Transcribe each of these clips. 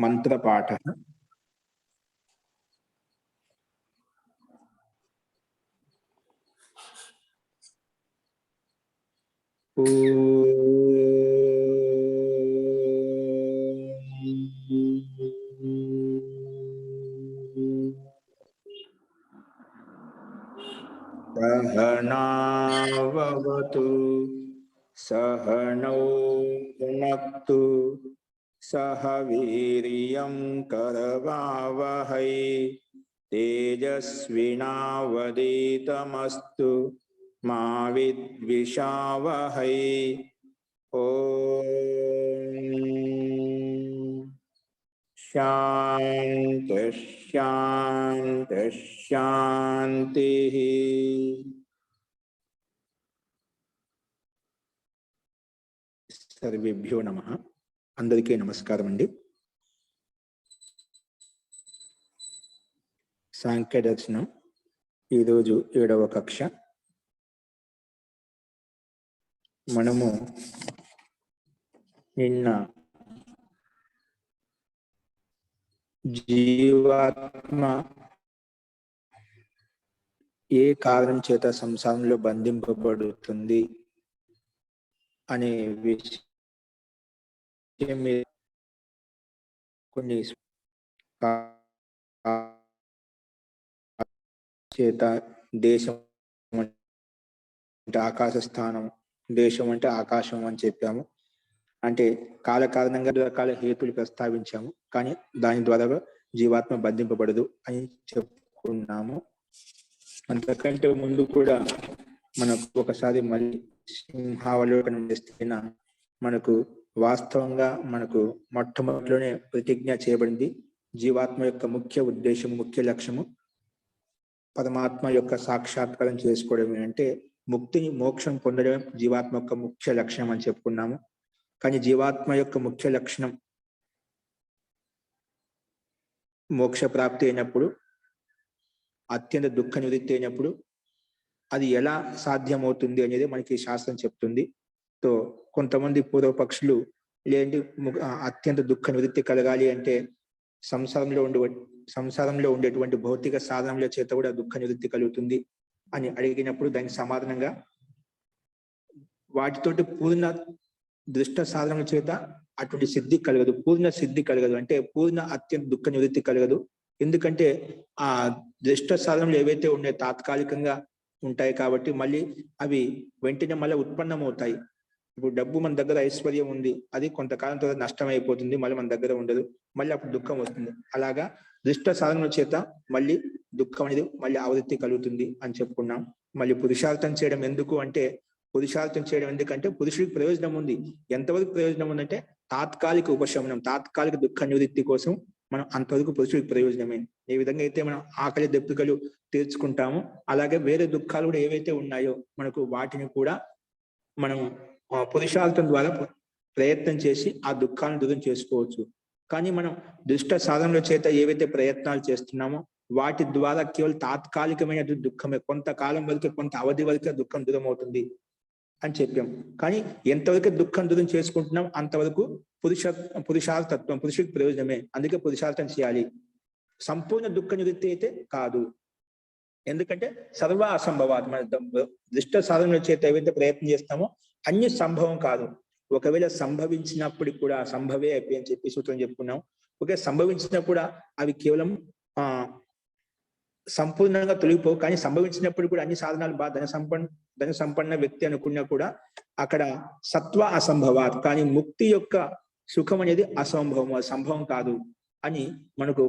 మంత్రపాఠः सहनाववतु सहनौ भुनक्तु सह वीर्यं करवावहै तेजस्विनावधीतमस्तु मा विद्विषावहै। शांति शांति शांतिः। सर्वेभ्यो नमः। अंदरिकी नमस्कारम अंडी। सांख्य दर्शనం ఈ రోజు 7వ కక్ష. మనము నిన్న జీవాత్మ ఏ కారణం చేత సంసారంలో బంధింపబడుతుంది అనే విషయం కొన్ని చేత దేశం అంటే ఆకాశ స్థానం, దేశం అంటే ఆకాశం అని చెప్పాము. అంటే కాల కారణంగా రకాల హేతులు ప్రస్తావించాము, కానీ దాని ద్వారా జీవాత్మ బంధింపబడదు అని చెప్పుకున్నాము. అంతకంటే ముందు కూడా మనకు ఒకసారి మళ్ళీ సింహావలోకనం చేస్తున్న మనకు వాస్తవంగా మనకు మొట్టమొదటిలోనే ప్రతిజ్ఞ చేయబడింది. జీవాత్మ యొక్క ముఖ్య ఉద్దేశం, ముఖ్య లక్ష్యము పరమాత్మ యొక్క సాక్షాత్కారం చేసుకోవడమే. అంటే ముక్తిని, మోక్షం పొందడమే జీవాత్మ యొక్క ముఖ్య లక్ష్యం అని చెప్పుకున్నాము. కానీ జీవాత్మ యొక్క ముఖ్య లక్షణం మోక్ష ప్రాప్తి అయినప్పుడు, అత్యంత దుఃఖ నివృత్తి అయినప్పుడు అది ఎలా సాధ్యమవుతుంది అనేది మనకి శాస్త్రం చెప్తుంది. సో కొంతమంది పూర్వపక్షులు లేదంటే అత్యంత దుఃఖ నివృత్తి కలగాలి అంటే సంసారంలో ఉండేటువంటి భౌతిక సాధనల చేత కూడా దుఃఖ నివృత్తి కలుగుతుంది అని అడిగినప్పుడు దానికి సమాధానంగా వాటితోటి పూర్ణ దృష్ట సాధనల చేత అటువంటి సిద్ధి కలగదు, పూర్ణ సిద్ధి కలగదు. అంటే పూర్ణ అత్యంత దుఃఖ నివృత్తి కలగదు. ఎందుకంటే ఆ దృష్ట సాధనలు ఏవైతే ఉండే తాత్కాలికంగా ఉంటాయి కాబట్టి మళ్ళీ అవి వెంటనే మళ్ళీ ఉత్పన్నమవుతాయి. ఇప్పుడు డబ్బు మన దగ్గర, ఐశ్వర్యం ఉంది, అది కొంతకాలం తర్వాత నష్టం అయిపోతుంది, మళ్ళీ మన దగ్గర ఉండదు, మళ్ళీ అప్పుడు దుఃఖం వస్తుంది. అలాగా దృష్ట సాధనల చేత మళ్ళీ దుఃఖం అనేది మళ్ళీ ఆవృత్తి కలుగుతుంది అని చెప్పుకున్నాం. మళ్ళీ పురుషార్థం చేయడం ఎందుకు అంటే, పురుషార్థం చేయడం ఎందుకంటే పురుషుడికి ప్రయోజనం ఉంది. ఎంతవరకు ప్రయోజనం ఉందంటే తాత్కాలిక ఉపశమనం, తాత్కాలిక దుఃఖ నివృత్తి కోసం మనం అంతవరకు పురుషుడికి ప్రయోజనమే. ఏ విధంగా అయితే మనం ఆకలి దెబ్బకలు తీర్చుకుంటామో అలాగే వేరే దుఃఖాలు కూడా ఏవైతే ఉన్నాయో మనకు వాటిని కూడా మనం పురుషార్థం ద్వారా ప్రయత్నం చేసి ఆ దుఃఖాలను దూరం చేసుకోవచ్చు. కానీ మనం దుష్ట సాధనల చేత ఏవైతే ప్రయత్నాలు చేస్తున్నామో వాటి ద్వారా కేవలం తాత్కాలికమైన దుఃఖమే, కొంతకాలం వరకే, కొంత అవధి వరకే దుఃఖం దూరం అవుతుంది అని చెప్పాం. కానీ ఎంతవరకు దుఃఖం దూరం చేసుకుంటున్నాం అంతవరకు పురుషార్థత్వం, పురుషుడికి ప్రయోజనమే. అందుకే పురుషార్థం చేయాలి. సంపూర్ణ దుఃఖ నివృత్తి అయితే కాదు. ఎందుకంటే సర్వ అసంభవాత్, మన దృష్ట సాధనల చేత ఏవైతే ప్రయత్నం చేస్తామో అన్ని సంభవం కాదు. ఒకవేళ సంభవించినప్పుడు కూడా సంభవే అయిపోయి అని చెప్పి సూత్రం చెప్పుకున్నాం. ఒకే సంభవించినప్పుడు అవి కేవలం సంపూర్ణంగా తొలగిపోవు. కానీ సంభవించినప్పుడు కూడా అన్ని సాధనాలు బాగా ధన సంపన్న వ్యక్తి అనుకున్నా కూడా అక్కడ సత్వ అసంభవాత్, కానీ ముక్తి యొక్క సుఖం అనేది అసంభవం, సంభవం కాదు అని మనకు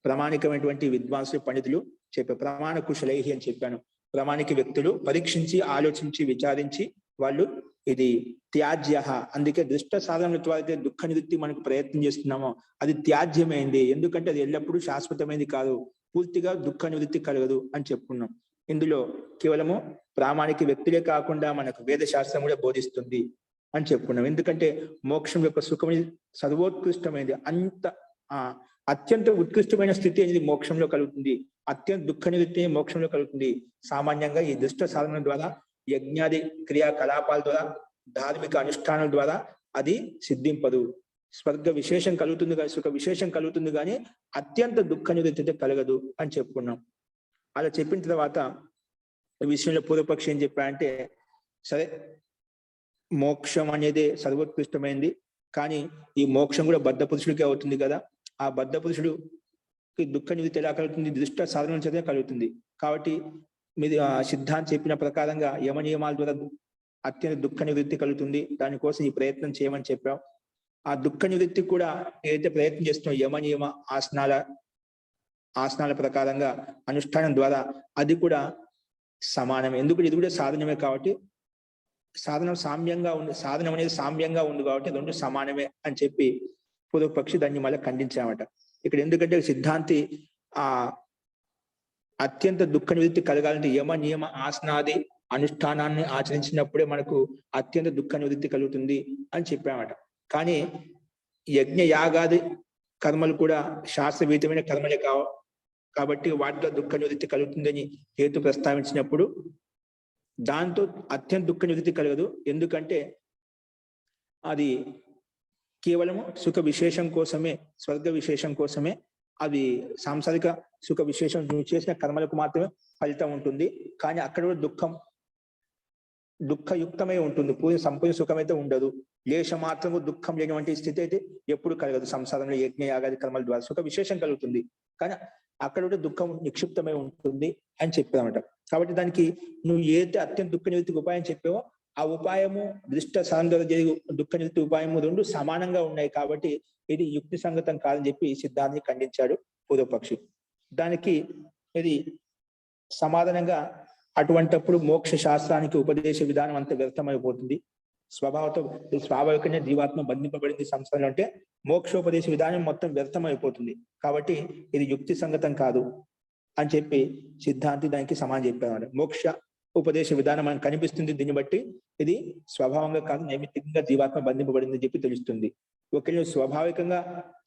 ప్రామాణికమైనటువంటి విద్వాంసులు, పండితులు చెప్పారు. ప్రమాణ కుశలైహి అని చెప్పాను. ప్రామాణిక వ్యక్తులు పరీక్షించి, ఆలోచించి, విచారించి వాళ్ళు ఇది త్యాజ్య, అందుకే దృష్ట సాధనల ద్వారా దుఃఖ నివృత్తి మనకు ప్రయత్నం చేస్తున్నామో అది త్యాజ్యమైంది. ఎందుకంటే అది ఎల్లప్పుడూ శాశ్వతమైనది కాదు, పూర్తిగా దుఃఖ నివృత్తి కలగదు అని చెప్పుకున్నాం. ఇందులో కేవలము ప్రామాణిక వ్యక్తులే కాకుండా మనకు వేద శాస్త్రం కూడా బోధిస్తుంది అని చెప్పుకున్నాం. ఎందుకంటే మోక్షం యొక్క సుఖం సర్వోత్కృష్టమైనది, అంత అత్యంత ఉత్కృష్టమైన స్థితి అనేది మోక్షంలో కలుగుతుంది. అత్యంత దుఃఖ నివృత్తి మోక్షంలో కలుగుతుంది. సామాన్యంగా ఈ దుష్ట సాధన ద్వారా, యజ్ఞాది క్రియాకలాపాల ద్వారా, ధార్మిక అనుష్ఠానాల ద్వారా అది సిద్ధింపదు. స్వర్గ విశేషం కలుగుతుంది కానీ సుఖ విశేషం కలుగుతుంది కానీ అత్యంత దుఃఖ నివృత్తి అయితే కలగదు అని చెప్పుకున్నాం. అలా చెప్పిన తర్వాత ఈ విషయంలో పూర్వపక్షి ఏం చెప్పాడంటే, సరే మోక్షం అనేది సర్వోత్కృష్టమైంది, కానీ ఈ మోక్షం కూడా బద్ధ పురుషుడికి అవుతుంది కదా, ఆ బద్ధ పురుషుడుకి దుఃఖ నివృత్తి ఎలా కలుగుతుంది? దృష్ట సాధన చేత కలుగుతుంది. కాబట్టి మీరు సిద్ధాంతం చెప్పిన ప్రకారంగా యమ నియమాల ద్వారా అత్యంత దుఃఖ నివృత్తి కలుగుతుంది, దానికోసం ఈ ప్రయత్నం చేయమని చెప్పాం. ఆ దుఃఖ నివృత్తి కూడా ఏదైతే ప్రయత్నం చేస్తున్నాం యమ నియమ ఆసనాల ప్రకారంగా అనుష్ఠానం ద్వారా అది కూడా సమానమే. ఎందుకంటే ఇది కూడా సాధనమే కాబట్టి, సాధనం సామ్యంగా ఉంది, సాధనం అనేది సామ్యంగా ఉంది కాబట్టి రెండు సమానమే అని చెప్పి పూర్వపక్షి దాన్ని మళ్ళీ ఖండించామట. ఇక్కడ ఎందుకంటే సిద్ధాంతి ఆ అత్యంత దుఃఖ నివృత్తి కలగాలంటే యమ నియమ ఆసనాది అనుష్ఠానాన్ని ఆచరించినప్పుడే మనకు అత్యంత దుఃఖ నివృత్తి కలుగుతుంది అని చెప్పామట. కానీ యజ్ఞ యాగాది కర్మలు కూడా శాస్త్రవిహితమైన కర్మలే కాబట్టి వాటిలో దుఃఖ నివృత్తి కలుగుతుందని హేతు ప్రస్తావించినప్పుడు దాంతో అత్యంత దుఃఖ నివృత్తి కలగదు. ఎందుకంటే అది కేవలము సుఖ విశేషం కోసమే, స్వర్గ విశేషం కోసమే, అది సాంసారిక సుఖ విశేషం చేసిన కర్మలకు మాత్రమే ఫలితం ఉంటుంది. కానీ అక్కడ కూడా దుఃఖయుక్తమై ఉంటుంది, సంపూర్ణ సుఖమైతే ఉండదు. లేశ మాత్రము దుఃఖం లేనివంటి స్థితి అయితే ఎప్పుడు కలగదు. సంసారంలో యజ్ఞ యాగాది కర్మల ద్వారా సుఖ విశేషం కలుగుతుంది, కానీ అక్కడ కూడా దుఃఖం నిక్షిప్తమై ఉంటుంది అని చెప్పామట. కాబట్టి దానికి నువ్వు ఏదైతే అత్యంత దుఃఖ నివృత్తికి ఉపాయం చెప్పావో ఆ ఉపాయము దృష్ట సాంద్ర దుఃఖ నివృత్తి ఉపాయము రెండు సమానంగా ఉన్నాయి కాబట్టి ఇది యుక్తి సంగతం కాదని చెప్పి సిద్ధాంతాన్ని ఖండించాడు పూర్వపక్షి. దానికి ఇది సమాధానంగా అటువంటప్పుడు మోక్ష శాస్త్రానికి ఉపదేశ విధానం అంత వ్యర్థమైపోతుంది. స్వాభావికంగా జీవాత్మ బంధింపబడింది సంసారంలో అంటే మోక్షోపదేశ విధానం మొత్తం వ్యర్థమైపోతుంది. కాబట్టి ఇది యుక్తి సంగతం కాదు అని చెప్పి సిద్ధాంతి దానికి సమానం చెప్పాడు. మోక్ష ఉపదేశ విధానం మనకు కనిపిస్తుంది, దీన్ని బట్టి ఇది స్వభావంగా కాదు నైమిత్తికంగా జీవాత్మ బంధింపబడింది అని చెప్పి తెలుస్తుంది. ఒకరిని స్వాభావికంగా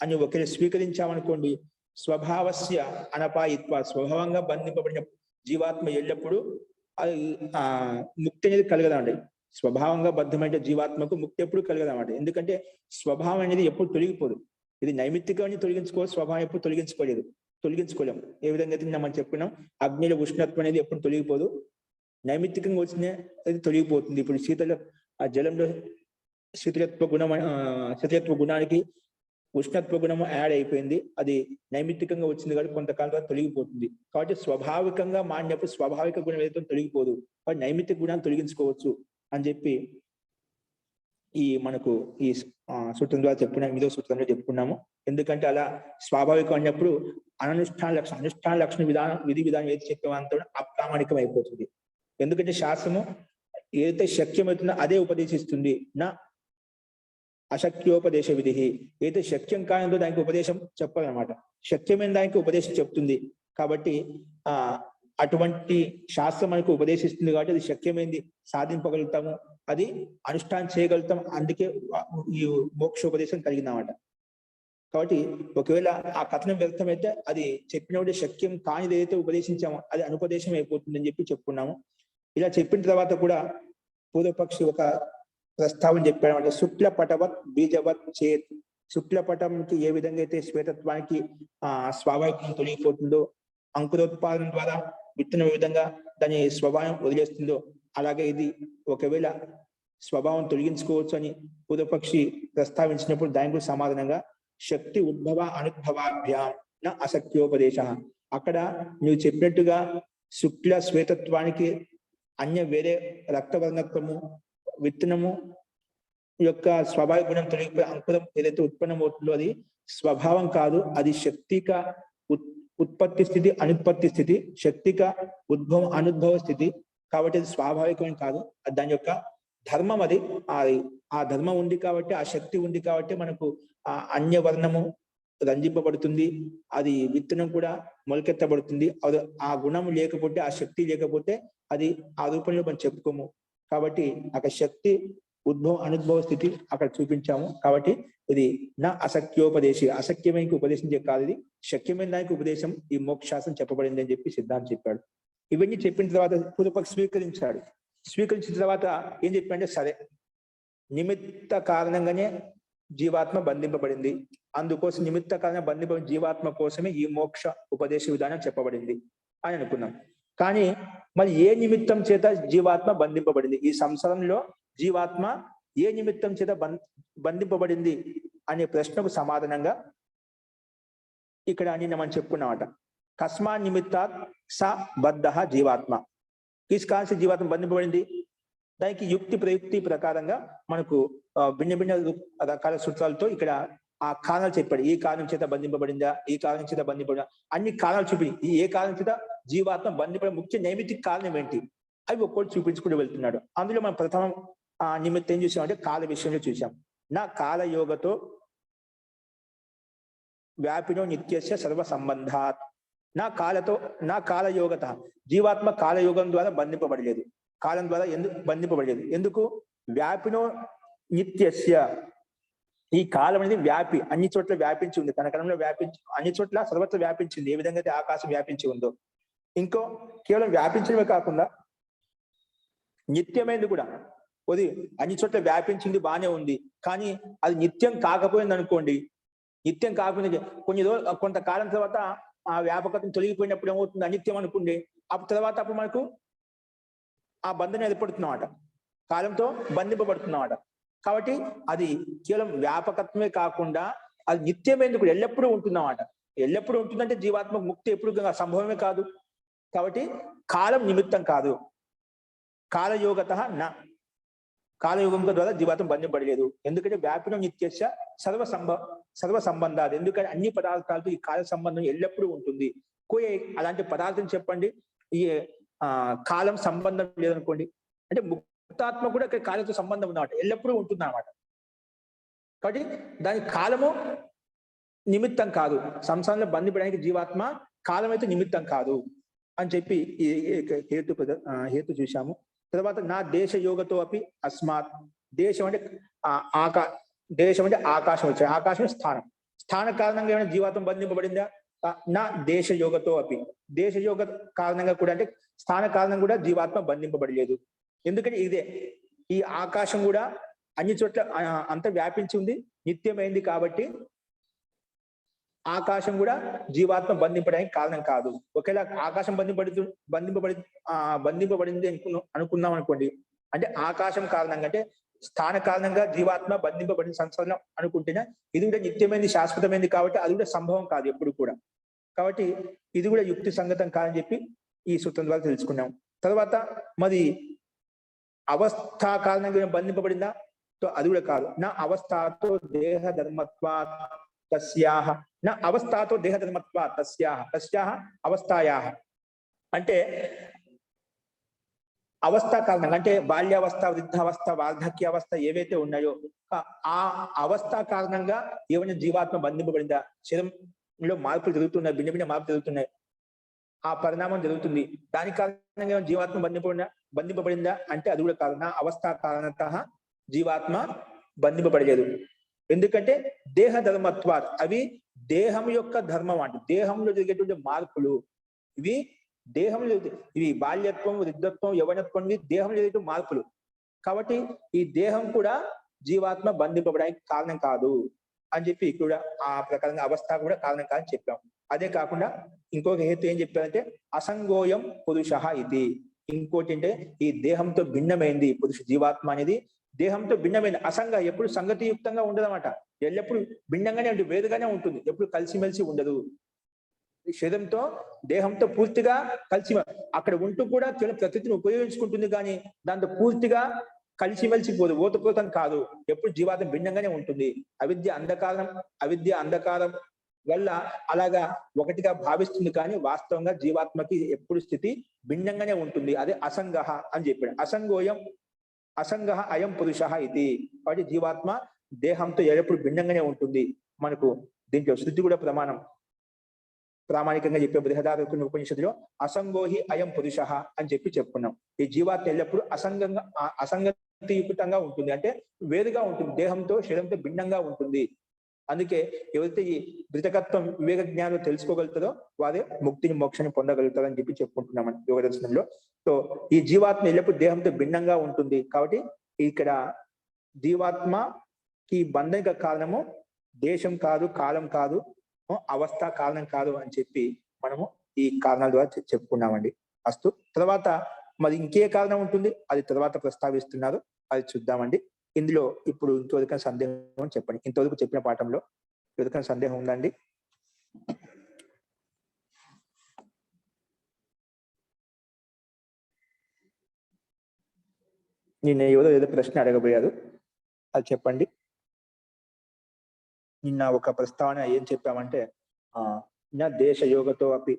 అని ఒకరిని స్వీకరించామనుకోండి, స్వభావస్య అనపాయిత్వ, స్వభావంగా బంధింపబడిన జీవాత్మ ఎల్లప్పుడూ అది ముక్తి అనేది కలగదండి. స్వభావంగా బద్ధమైన జీవాత్మకు ముక్తి ఎప్పుడు కలగదన్నమాట. ఎందుకంటే స్వభావం అనేది ఎప్పుడు తొలగిపోదు. ఇది నైమిత్తికాన్ని తొలగించుకోవాలి, స్వభావం ఎప్పుడు తొలగించుకోలేం. ఏ విధంగా అయితే మనం చెప్పినాం, అగ్నిలో ఉష్ణత్వం అనేది ఎప్పుడు తొలగిపోదు, నైమిత్తికంగా వచ్చిన అది తొలగిపోతుంది. ఇప్పుడు ఆ జలంలో శీతలత్వ గుణానికి ఉష్ణత్వ గుణము యాడ్ అయిపోయింది, అది నైమిత్తికంగా వచ్చింది కాబట్టి కొంతకాలం తర్వాత తొలగిపోతుంది. కాబట్టి స్వాభావికంగా మారినప్పుడు స్వాభావిక గుణం ఏదైతే తొలగిపోదు, కాబట్టి నైమిత్తిక గుణాన్ని తొలగించుకోవచ్చు అని చెప్పి మనకు ఈ సూత్రం ద్వారా చెప్పుకున్నాం, 8వ సూత్రంలో చెప్పుకున్నాము. ఎందుకంటే అలా స్వాభావికం అన్నప్పుడు అనుష్ఠాన లక్షణ విధి విధానం ఏది చెప్పేవంతా అప్రామాణికం అయిపోతుంది. ఎందుకంటే శాస్త్రము ఏదైతే శక్యమవుతుందో అదే ఉపదేశిస్తుంది. నా అశక్యోపదేశ విధి, ఏదైతే శక్యం కానిదో దానికి ఉపదేశం చెప్పాలన్నమాట. శక్యమైన దానికి ఉపదేశం చెప్తుంది. కాబట్టి అటువంటి శాస్త్రం మనకు ఉపదేశిస్తుంది కాబట్టి అది శక్యమైంది సాధింపగలుగుతాము, అది అనుష్ఠానం చేయగలుగుతాం. అందుకే ఈ మోక్షోపదేశం కలిగిందన్నమాట. కాబట్టి ఒకవేళ ఆ కథనం వ్యర్థమైతే అది చెప్పినప్పుడు శక్యం కానిది ఏదైతే ఉపదేశించామో అది అనుపదేశం అయిపోతుందని చెప్పి చెప్పుకున్నాము. ఇలా చెప్పిన తర్వాత కూడా పూర్వపక్షి ఒక ప్రస్తావన చెప్పాడన్నమాట. శుక్లపటవత్ బీజవత్ చేత్, శుక్లపటంకి ఏ విధంగా అయితే శ్వేతత్వానికి స్వాభావికం తొలగిపోతుందో, అంకురోత్పాదన ద్వారా విత్తనం ఏ విధంగా దాని స్వభావం వదిలేస్తుందో, అలాగే ఇది ఒకవేళ స్వభావం తొలగించుకోవచ్చు అని పూర్వపక్షి ప్రస్తావించినప్పుడు దాని గురించి సమాధానంగా శక్తి ఉద్భవ అనుద్భవాభ్యాం న అసక్యోపదేశ, అక్కడ నువ్వు చెప్పినట్టుగా శుక్ల శ్వేతత్వానికి వేరే రక్తవర్ణత్వము విత్తనము యొక్క స్వాభావిక గుణం తొలగిపోయి అంకురం ఏదైతే ఉత్పన్నమవుతుందో అది స్వభావం కాదు, అది శక్తిక ఉత్పత్తి స్థితి అనుత్పత్తి స్థితి, శక్తిక ఉద్భవం అనుద్భవ స్థితి. కాబట్టి అది స్వాభావికమైన కాదు, దాని యొక్క ధర్మం. అది ఆ ధర్మం ఉంది కాబట్టి, ఆ శక్తి ఉంది కాబట్టి మనకు ఆ అన్యవర్ణము రంజింపబడుతుంది, అది విత్తనం కూడా మొలకెత్తబడుతుంది. అది ఆ గుణం లేకపోతే, ఆ శక్తి లేకపోతే అది ఆ రూపంలో మనం చెప్పుకోము. కాబట్టి అక్కడ శక్తి ఉద్భవం అనుద్భవ స్థితి అక్కడ చూపించాము. కాబట్టి ఇది నా అసక్యోపదేశి, అసక్యమైన ఉపదేశం కాదు, ఇది శక్యమైన దానికి ఉపదేశం ఈ మోక్షాస్త్రం చెప్పబడింది అని చెప్పి సిద్ధాంతం చెప్పాడు. ఇవన్నీ చెప్పిన తర్వాత పూర్వపక్షి స్వీకరించాడు. స్వీకరించిన తర్వాత ఏం చెప్పాడంటే, సరే నిమిత్త కారణంగానే జీవాత్మ బంధింపబడింది. అందుకోసం నిమిత్త కారణంగా బంధింపబడిన జీవాత్మ కోసమే ఈ మోక్ష ఉపదేశ విధానం చెప్పబడింది అని అనుకున్నాం. కానీ మరి ఏ నిమిత్తం చేత జీవాత్మ బంధింపబడింది? ఈ సంసారంలో జీవాత్మ ఏ నిమిత్తం చేత బంధింపబడింది అనే ప్రశ్నకు సమాధానంగా ఇక్కడ నిన్న మనం చెప్పుకున్నామట. కస్మా నిమిత్తాత్ స బద్ధ జీవాత్మ. తీసుకాల్సి జీవాత్మ బంధింపబడింది. దానికి యుక్తి ప్రయుక్తి ప్రకారంగా మనకు భిన్న భిన్న రకాల సూత్రాలతో ఇక్కడ ఆ కారణాలు చెప్పాడు. ఈ కారణం చేత బంధింపబడిందా, ఈ కారణం చేత బంధింపబడిందా, అన్ని కారణాలు చూపి ఈ ఏ కారణం చేత జీవాత్మ బంధింపబడిన ముఖ్య నైమితిక కారణం ఏంటి అవి ఒక్కటి చూపించుకుంటూ వెళ్తున్నాడు. అందులో మనం ప్రథమం నిమిత్తం ఏం చూసామంటే కాల విషయంలో చూసాం. నా కాలయోగతో వ్యాపినో నిత్యస్య సర్వ సంబంధాత్. నా కాలయోగత జీవాత్మ కాలయోగం ద్వారా బంధింపబడలేదు, కాలం ద్వారా ఎందుకు బంధింపబడలేదు? ఎందుకు? వ్యాపినో నిత్యస్య, ఈ కాలం అనేది వ్యాపి అన్ని చోట్ల వ్యాపించి ఉంది. తన కాలంలో వ్యాపించి అన్ని చోట్ల సర్వత్ర వ్యాపించింది. ఏ విధంగా అయితే ఆకాశం వ్యాపించి ఉందో, ఇంకో కేవలం వ్యాపించడమే కాకుండా నిత్యమైనది కూడా. అది అన్ని చోట్ల వ్యాపించింది, బాగానే ఉంది. కానీ అది నిత్యం కాకపోయింది అనుకోండి, నిత్యం కాకపోయింది కొన్ని రోజులు కొంతకాలం తర్వాత ఆ వ్యాపకత్వం తొలగిపోయినప్పుడు ఏమవుతుంది? అనిత్యం అనుకోండి. అప్పుడు మనకు ఆ బంధన ఏర్పడుతున్నమాట, కాలంతో బంధింపబడుతున్నమాట. కాబట్టి అది కేవలం వ్యాపకత్వమే కాకుండా అది నిత్యమైందుకు ఎల్లప్పుడూ ఉంటున్నమాట. ఎల్లప్పుడూ ఉంటుందంటే జీవాత్మ ముక్తి ఎప్పుడు సంభవమే కాదు. కాబట్టి కాలం నిమిత్తం కాదు. కాలయోగత నా కాలయోగం ద్వారా జీవాత్మ బంధింపబడలేదు. ఎందుకంటే వ్యాపిన నిత్యస్య సర్వ సంబంధాలు. ఎందుకంటే అన్ని పదార్థాలతో ఈ కాల సంబంధం ఎల్లప్పుడూ ఉంటుంది. అలాంటి పదార్థం చెప్పండి ఈ కాలం సంబంధం లేదనుకోండి, అంటే ముక్తాత్మ కూడా ఇక్కడ కాలంతో సంబంధం ఉన్నమాట, ఎల్లప్పుడూ ఉంటుంది అన్నమాట. కాబట్టి దాని కాలము నిమిత్తం కాదు. సంసారంలో బంధింపడానికి జీవాత్మ కాలం అయితే నిమిత్తం కాదు అని చెప్పి ఈ హేతు చూశాము. తర్వాత నా దేశ యోగతో అపి అస్మాత్. దేశం అంటే ఆకాశం వచ్చాయి. ఆకాశం స్థాన కారణంగా ఏమైనా జీవాత్మ బంధింపబడిందా? నా దేశ యోగతో అపి, దేశ యోగ కారణంగా కూడా అంటే స్థాన కారణం కూడా జీవాత్మ బంధింపబడలేదు. ఎందుకంటే ఇదే ఈ ఆకాశం కూడా అన్ని చోట్ల అంత వ్యాపించి ఉంది, నిత్యమైంది. కాబట్టి ఆకాశం కూడా జీవాత్మ బంధింపడానికి కారణం కాదు. ఒకవేళ ఆకాశం బంధింపబడింది అనుకున్నాం అనుకోండి, అంటే ఆకాశం కారణంగా అంటే స్థాన కారణంగా జీవాత్మ బంధింపబడిన సంసారం అనుకుంటేనే ఇది కూడా నిత్యమైంది, శాశ్వతమైంది. కాబట్టి అది కూడా సంభవం కాదు ఎప్పుడు కూడా. కాబట్టి ఇది కూడా యుక్తి సంగతం కాదని చెప్పి ఈ సూత్రం ద్వారా తెలుసుకున్నాం. తర్వాత మరి అవస్థా కారణంగా బంధింపబడిందా? అది కూడా కాదు. నా అవస్థాతో దేహ ధర్మత్వా తస్యాహ, నా అవస్థాతో దేహ ధర్మత్వా తస్యాహ అవస్థాయాహ. అంటే అవస్థ కారణంగా అంటే బాల్యావస్థ, వృద్ధావస్థ, వార్ధక్యావస్థ ఏవైతే ఉన్నాయో ఆ అవస్థ కారణంగా ఏమైనా జీవాత్మ బంధింపబడిందా? శరీరంలో మార్పులు జరుగుతున్నాయి, భిన్న భిన్న మార్పులు జరుగుతున్నాయి, ఆ పరిణామం జరుగుతుంది. దాని కారణంగా జీవాత్మ బంధింపబడిందా అంటే అది కూడా కాదు. నా అవస్థ కారణత జీవాత్మ బంధింపబడలేదు. ఎందుకంటే దేహ ధర్మత్వాత్, అవి దేహం యొక్క ధర్మం. అంటే దేహంలో జరిగేటువంటి మార్పులు ఇవి దేహంలో, ఇవి బాల్యత్వం, వృద్ధత్వం, యవనత్వం, దేహంలో జరిగే మార్పులు. కాబట్టి ఈ దేహం కూడా జీవాత్మ బంధింపబడానికి కారణం కాదు అని చెప్పి కూడా ఆ ప్రకారంగా అవస్థ కూడా కారణం కాదని చెప్పాం. అదే కాకుండా ఇంకొక హేతు ఏం చెప్పారంటే అసంగోయం పురుష ఇది. ఇంకోటి అంటే ఈ దేహంతో భిన్నమైంది జీవాత్మ అనేది దేహంతో భిన్నమైంది. అసంగ ఎప్పుడు సంగతియుక్తంగా ఉండదన్నమాట. ఎల్లప్పుడు భిన్నంగానే ఉంటుంది, వేరుగానే ఉంటుంది, ఎప్పుడు కలిసిమెలిసి ఉండదు. శరీరంతో దేహంతో పూర్తిగా కలిసి అక్కడ ఉంటూ కూడా ప్రకృతిని ఉపయోగించుకుంటుంది, కానీ దాంతో పూర్తిగా కలిసిమెలిసి పోదు, ఓతపోతం కాదు. ఎప్పుడు జీవాత్మ భిన్నంగానే ఉంటుంది. అవిద్య అంధకారం వల్ల అలాగా ఒకటిగా భావిస్తుంది, కానీ వాస్తవంగా జీవాత్మకి ఎప్పుడు స్థితి భిన్నంగానే ఉంటుంది. అదే అసంగ అని చెప్పాడు. అసంగ అయం పురుష ఇది. కాబట్టి జీవాత్మ దేహంతో ఎప్పుడు భిన్నంగానే ఉంటుంది. మనకు దీంట్లో శృతి కూడా ప్రామాణికంగా చెప్పే బృహదారణ ఉపనిషత్తులో అసంగోహి అయం పురుష అని చెప్పి చెప్పుకున్నాం. ఈ జీవాత్మ ఎల్లప్పుడూ అసంగతియుక్తంగా ఉంటుంది, అంటే వేరుగా ఉంటుంది, దేహంతో శరీరంతో భిన్నంగా ఉంటుంది. అందుకే ఎవరైతే ఈ ధృతకత్వం వివేక జ్ఞానం తెలుసుకోగలుగుతారో వారే ముక్తిని మోక్షాన్ని పొందగలుగుతారు అని చెప్పి చెప్పుకుంటున్నాం యోగ దర్శనంలో. సో ఈ జీవాత్మ ఎల్లప్పుడు దేహంతో భిన్నంగా ఉంటుంది. కాబట్టి ఇక్కడ జీవాత్మ ఈ బంధం కారణము దేశం కాదు, కాలం కాదు, అవస్థ కారణం కాదు అని చెప్పి మనము ఈ కారణాల ద్వారా చెప్పుకున్నామండి. అస్తు తర్వాత మరి ఇంకే కారణం ఉంటుంది అది తర్వాత ప్రస్తావిస్తున్నారు, అది చూద్దామండి. ఇందులో ఇప్పుడు ఇంతవరకు సందేహం చెప్పండి. ఇంతవరకు చెప్పిన పాఠంలో ఎవరికైనా సందేహం ఉందండి? నిన్న ఏదో ప్రశ్న అడగబోయారు, అది చెప్పండి. నిన్న ఒక ప్రస్తావన ఏం చెప్పామంటే నా దేశ యోగతో అపి,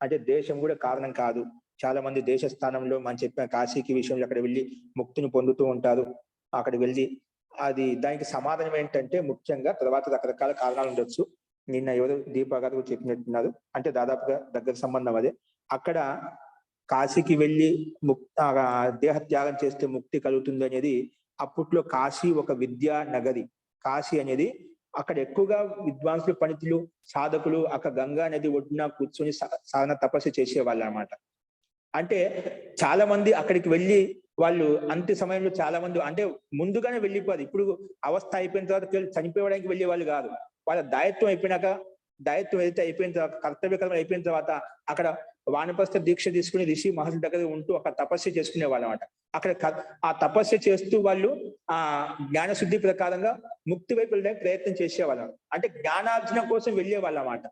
అంటే దేశం కూడా కారణం కాదు. చాలా మంది దేశ స్థానంలో మనం చెప్పిన కాశీకి విషయంలో అక్కడ వెళ్ళి ముక్తిని పొందుతూ ఉంటారు. అక్కడ వెళ్ళి అది దానికి సమాధానం ఏంటంటే ముఖ్యంగా తర్వాత రకరకాల కారణాలు ఉండొచ్చు. నిన్న ఎవరు దీపా గారు చెప్పినట్టున్నారు, అంటే దాదాపుగా దగ్గర సంబంధం అదే. అక్కడ కాశీకి వెళ్ళి దేహ త్యాగం చేస్తే ముక్తి కలుగుతుంది అనేది అప్పట్లో కాశీ ఒక విద్యా నగరి. కాశీ అనేది అక్కడ ఎక్కువగా విద్వాంసులు, పండితులు, సాధకులు అక్కడ గంగా నది ఒడ్డున కూర్చొని సాధన తపస్సు చేసేవాళ్ళు అన్నమాట. అంటే చాలా మంది అక్కడికి వెళ్ళి వాళ్ళు అంత్య సమయంలో చాలా మంది అంటే ముందుగానే వెళ్ళిపోదు. ఇప్పుడు అవస్థ అయిపోయిన తర్వాత చనిపోవడానికి వెళ్ళే వాళ్ళు కాదు. వాళ్ళ దాయత్వం అయిపోయినాక, దాయత్వం ఏదైతే అయిపోయిన తర్వాత, కర్తవ్యకర్మ అయిపోయిన తర్వాత అక్కడ వానప్రస్థ దీక్ష తీసుకుని ఋషి మహర్షుల దగ్గర ఉంటూ అక్కడ తపస్సు చేసుకునే వాళ్ళు అనమాట. అక్కడ ఆ తపస్సు చేస్తూ వాళ్ళు ఆ జ్ఞానశుద్ధి ప్రకారంగా ముక్తి వైపు వెళ్ళడానికి ప్రయత్నం చేసేవాళ్ళు. అంటే జ్ఞానార్జన కోసం వెళ్ళేవాళ్ళు అన్నమాట.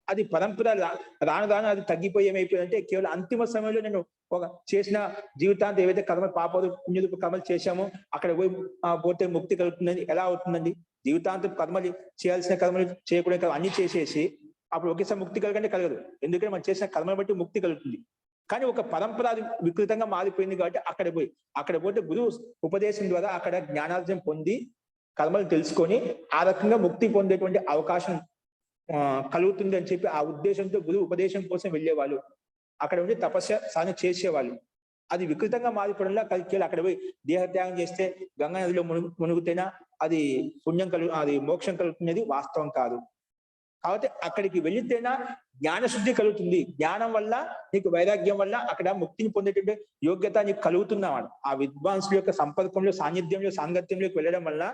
అది పరంపర రాను రాను అది తగ్గిపోయి ఏమైపోయిందంటే కేవలం అంతిమ సమయంలో నేను ఒక చేసిన జీవితాంతం ఏవైతే కర్మలు, పాప పుణ్య కర్మలు చేశామో అక్కడ పోతే ముక్తి కలుగుతుందని ఎలా అవుతుందండి? జీవితాంతం కర్మలు చేయాల్సిన కర్మలు చేయకూడదు అన్ని చేసేసి అప్పుడు ఒకేసారి ముక్తి కలగంటే కలగదు. ఎందుకంటే మనం చేసిన కర్మను బట్టి ముక్తి కలుగుతుంది. కానీ ఒక పరంపర అది వికృతంగా మారిపోయింది కాబట్టి అక్కడ పోతే గురువు ఉపదేశం ద్వారా అక్కడ జ్ఞానార్జన పొంది కర్మలు తెలుసుకొని ఆ రకంగా ముక్తి పొందేటువంటి అవకాశం కలుగుతుంది అని చెప్పి ఆ ఉద్దేశంతో గురువు ఉపదేశం కోసం వెళ్ళేవాళ్ళు. అక్కడ ఉండి తపస్య సాధన చేసేవాళ్ళు. అది వికృతంగా మారిపోవడంలో అక్కడ పోయి దేహత్యాగం చేస్తే గంగా నదిలో మునుగుతేనా అది పుణ్యం అది మోక్షం కలుగుతున్నది వాస్తవం కాదు. కాబట్టి అక్కడికి వెళితేనా జ్ఞానశుద్ధి కలుగుతుంది. జ్ఞానం వల్ల నీకు వైరాగ్యం వల్ల అక్కడ ముక్తిని పొందేటువంటి యోగ్యత నీకు కలుగుతుందన్నమాట. ఆ విద్వాంసుల యొక్క సంపర్కంలో, సాన్నిధ్యంలో, సాంగత్యంలోకి వెళ్ళడం వల్ల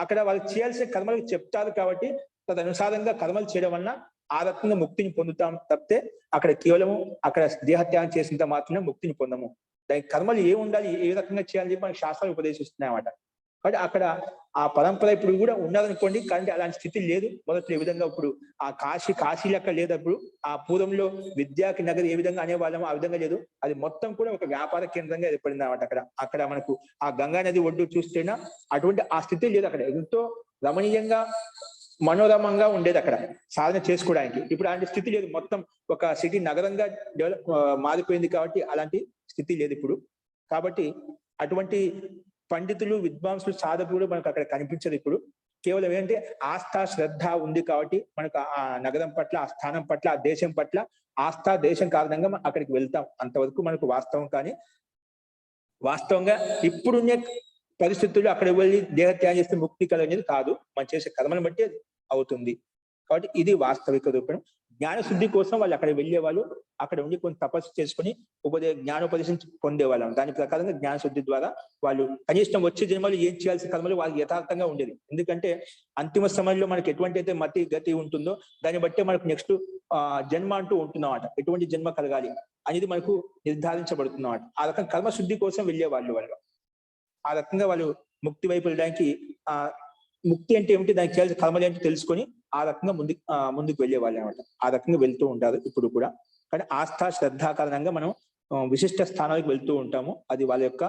అక్కడ వాళ్ళు చేయాల్సిన కర్మలకు చెప్తారు కాబట్టి తదనుసారంగా కర్మలు చేయడం వల్ల ఆ రకంగా ముక్తిని పొందుతాం తప్పితే అక్కడ కేవలము అక్కడ దేహత్యాగం చేసినంత మాత్రమే ముక్తిని పొందము. దానికి కర్మలు ఏ ఉండాలి, ఏ రకంగా చేయాలని చెప్పి మనకి శాస్త్రాలు ఉపదేశిస్తున్నాయి అన్నమాట. కాబట్టి అక్కడ ఆ పరంపర ఇప్పుడు కూడా ఉన్నదనుకోండి, కానీ అలాంటి స్థితి లేదు. మొదట్లో ఏ విధంగా ఇప్పుడు ఆ కాశీ లెక్క లేదు. అప్పుడు ఆ పూర్వంలో విద్యాకి నగరి ఏ విధంగా అనేవాళ్ళమో ఆ విధంగా లేదు. అది మొత్తం కూడా ఒక వ్యాపార కేంద్రంగా ఏర్పడింది అన్నమాట. అక్కడ మనకు ఆ గంగా నది ఒడ్డు చూస్తేనా అటువంటి ఆ స్థితి లేదు. అక్కడ ఎంతో రమణీయంగా మనోరమంగా ఉండేది అక్కడ సాధన చేసుకోవడానికి. ఇప్పుడు అలాంటి స్థితి లేదు. మొత్తం ఒక సిటీ నగరంగా డెవలప్ మారిపోయింది కాబట్టి అలాంటి స్థితి లేదు ఇప్పుడు. కాబట్టి అటువంటి పండితులు, విద్వాంసులు, సాధకులు మనకు అక్కడ కనిపించదు ఇప్పుడు. కేవలం ఏంటంటే ఆస్థ, శ్రద్ధ ఉంది కాబట్టి మనకు ఆ నగరం పట్ల, ఆ స్థానం పట్ల, ఆ దేశం పట్ల ఆస్థ, దేశం కారణంగా అక్కడికి వెళ్తాం. అంతవరకు మనకు వాస్తవం. కానీ వాస్తవంగా ఇప్పుడున్న పరిస్థితుల్లో అక్కడ వెళ్ళి దేహత్యాగం చేస్తే ముక్తి కలగనేది కాదు. మనం చేసే కర్మను బట్టి అవుతుంది. కాబట్టి ఇది వాస్తవిక రూపం. జ్ఞానశుద్ధి కోసం వాళ్ళు అక్కడ వెళ్ళేవాళ్ళు. అక్కడ ఉండి కొంత తపస్సు చేసుకుని జ్ఞానోపదేశం పొందేవాళ్ళం. దాని ప్రకారంగా జ్ఞానశుద్ధి ద్వారా వాళ్ళు కనీసం వచ్చే జన్మలు ఏం చేయాల్సిన కర్మలు వాళ్ళకి యథార్థంగా ఉండేది. ఎందుకంటే అంతిమ సమయంలో మనకి ఎటువంటి అయితే మతి గతి ఉంటుందో దాన్ని బట్టే మనకు నెక్స్ట్ జన్మ అంటూ ఉంటున్నమాట. ఎటువంటి జన్మ కలగాలి అనేది మనకు నిర్ధారించబడుతున్నమాట. ఆ రకంగా కర్మశుద్ధి కోసం వెళ్ళేవాళ్ళు. ఆ రకంగా వాళ్ళు ముక్తి వైపు వెళ్ళడానికి ముక్తి అంటే ఏమిటి, దానికి చేయాల్సిన కర్మలు ఏంటో తెలుసుకొని ఆ రకంగా ముందుకు వెళ్ళేవాళ్ళు అనమాట. ఆ రకంగా వెళ్తూ ఉంటారు ఇప్పుడు కూడా. కానీ ఆస్థ, శ్రద్ధ కారణంగా మనం విశిష్ట స్థానాలకు వెళ్తూ ఉంటాము. అది వాళ్ళ యొక్క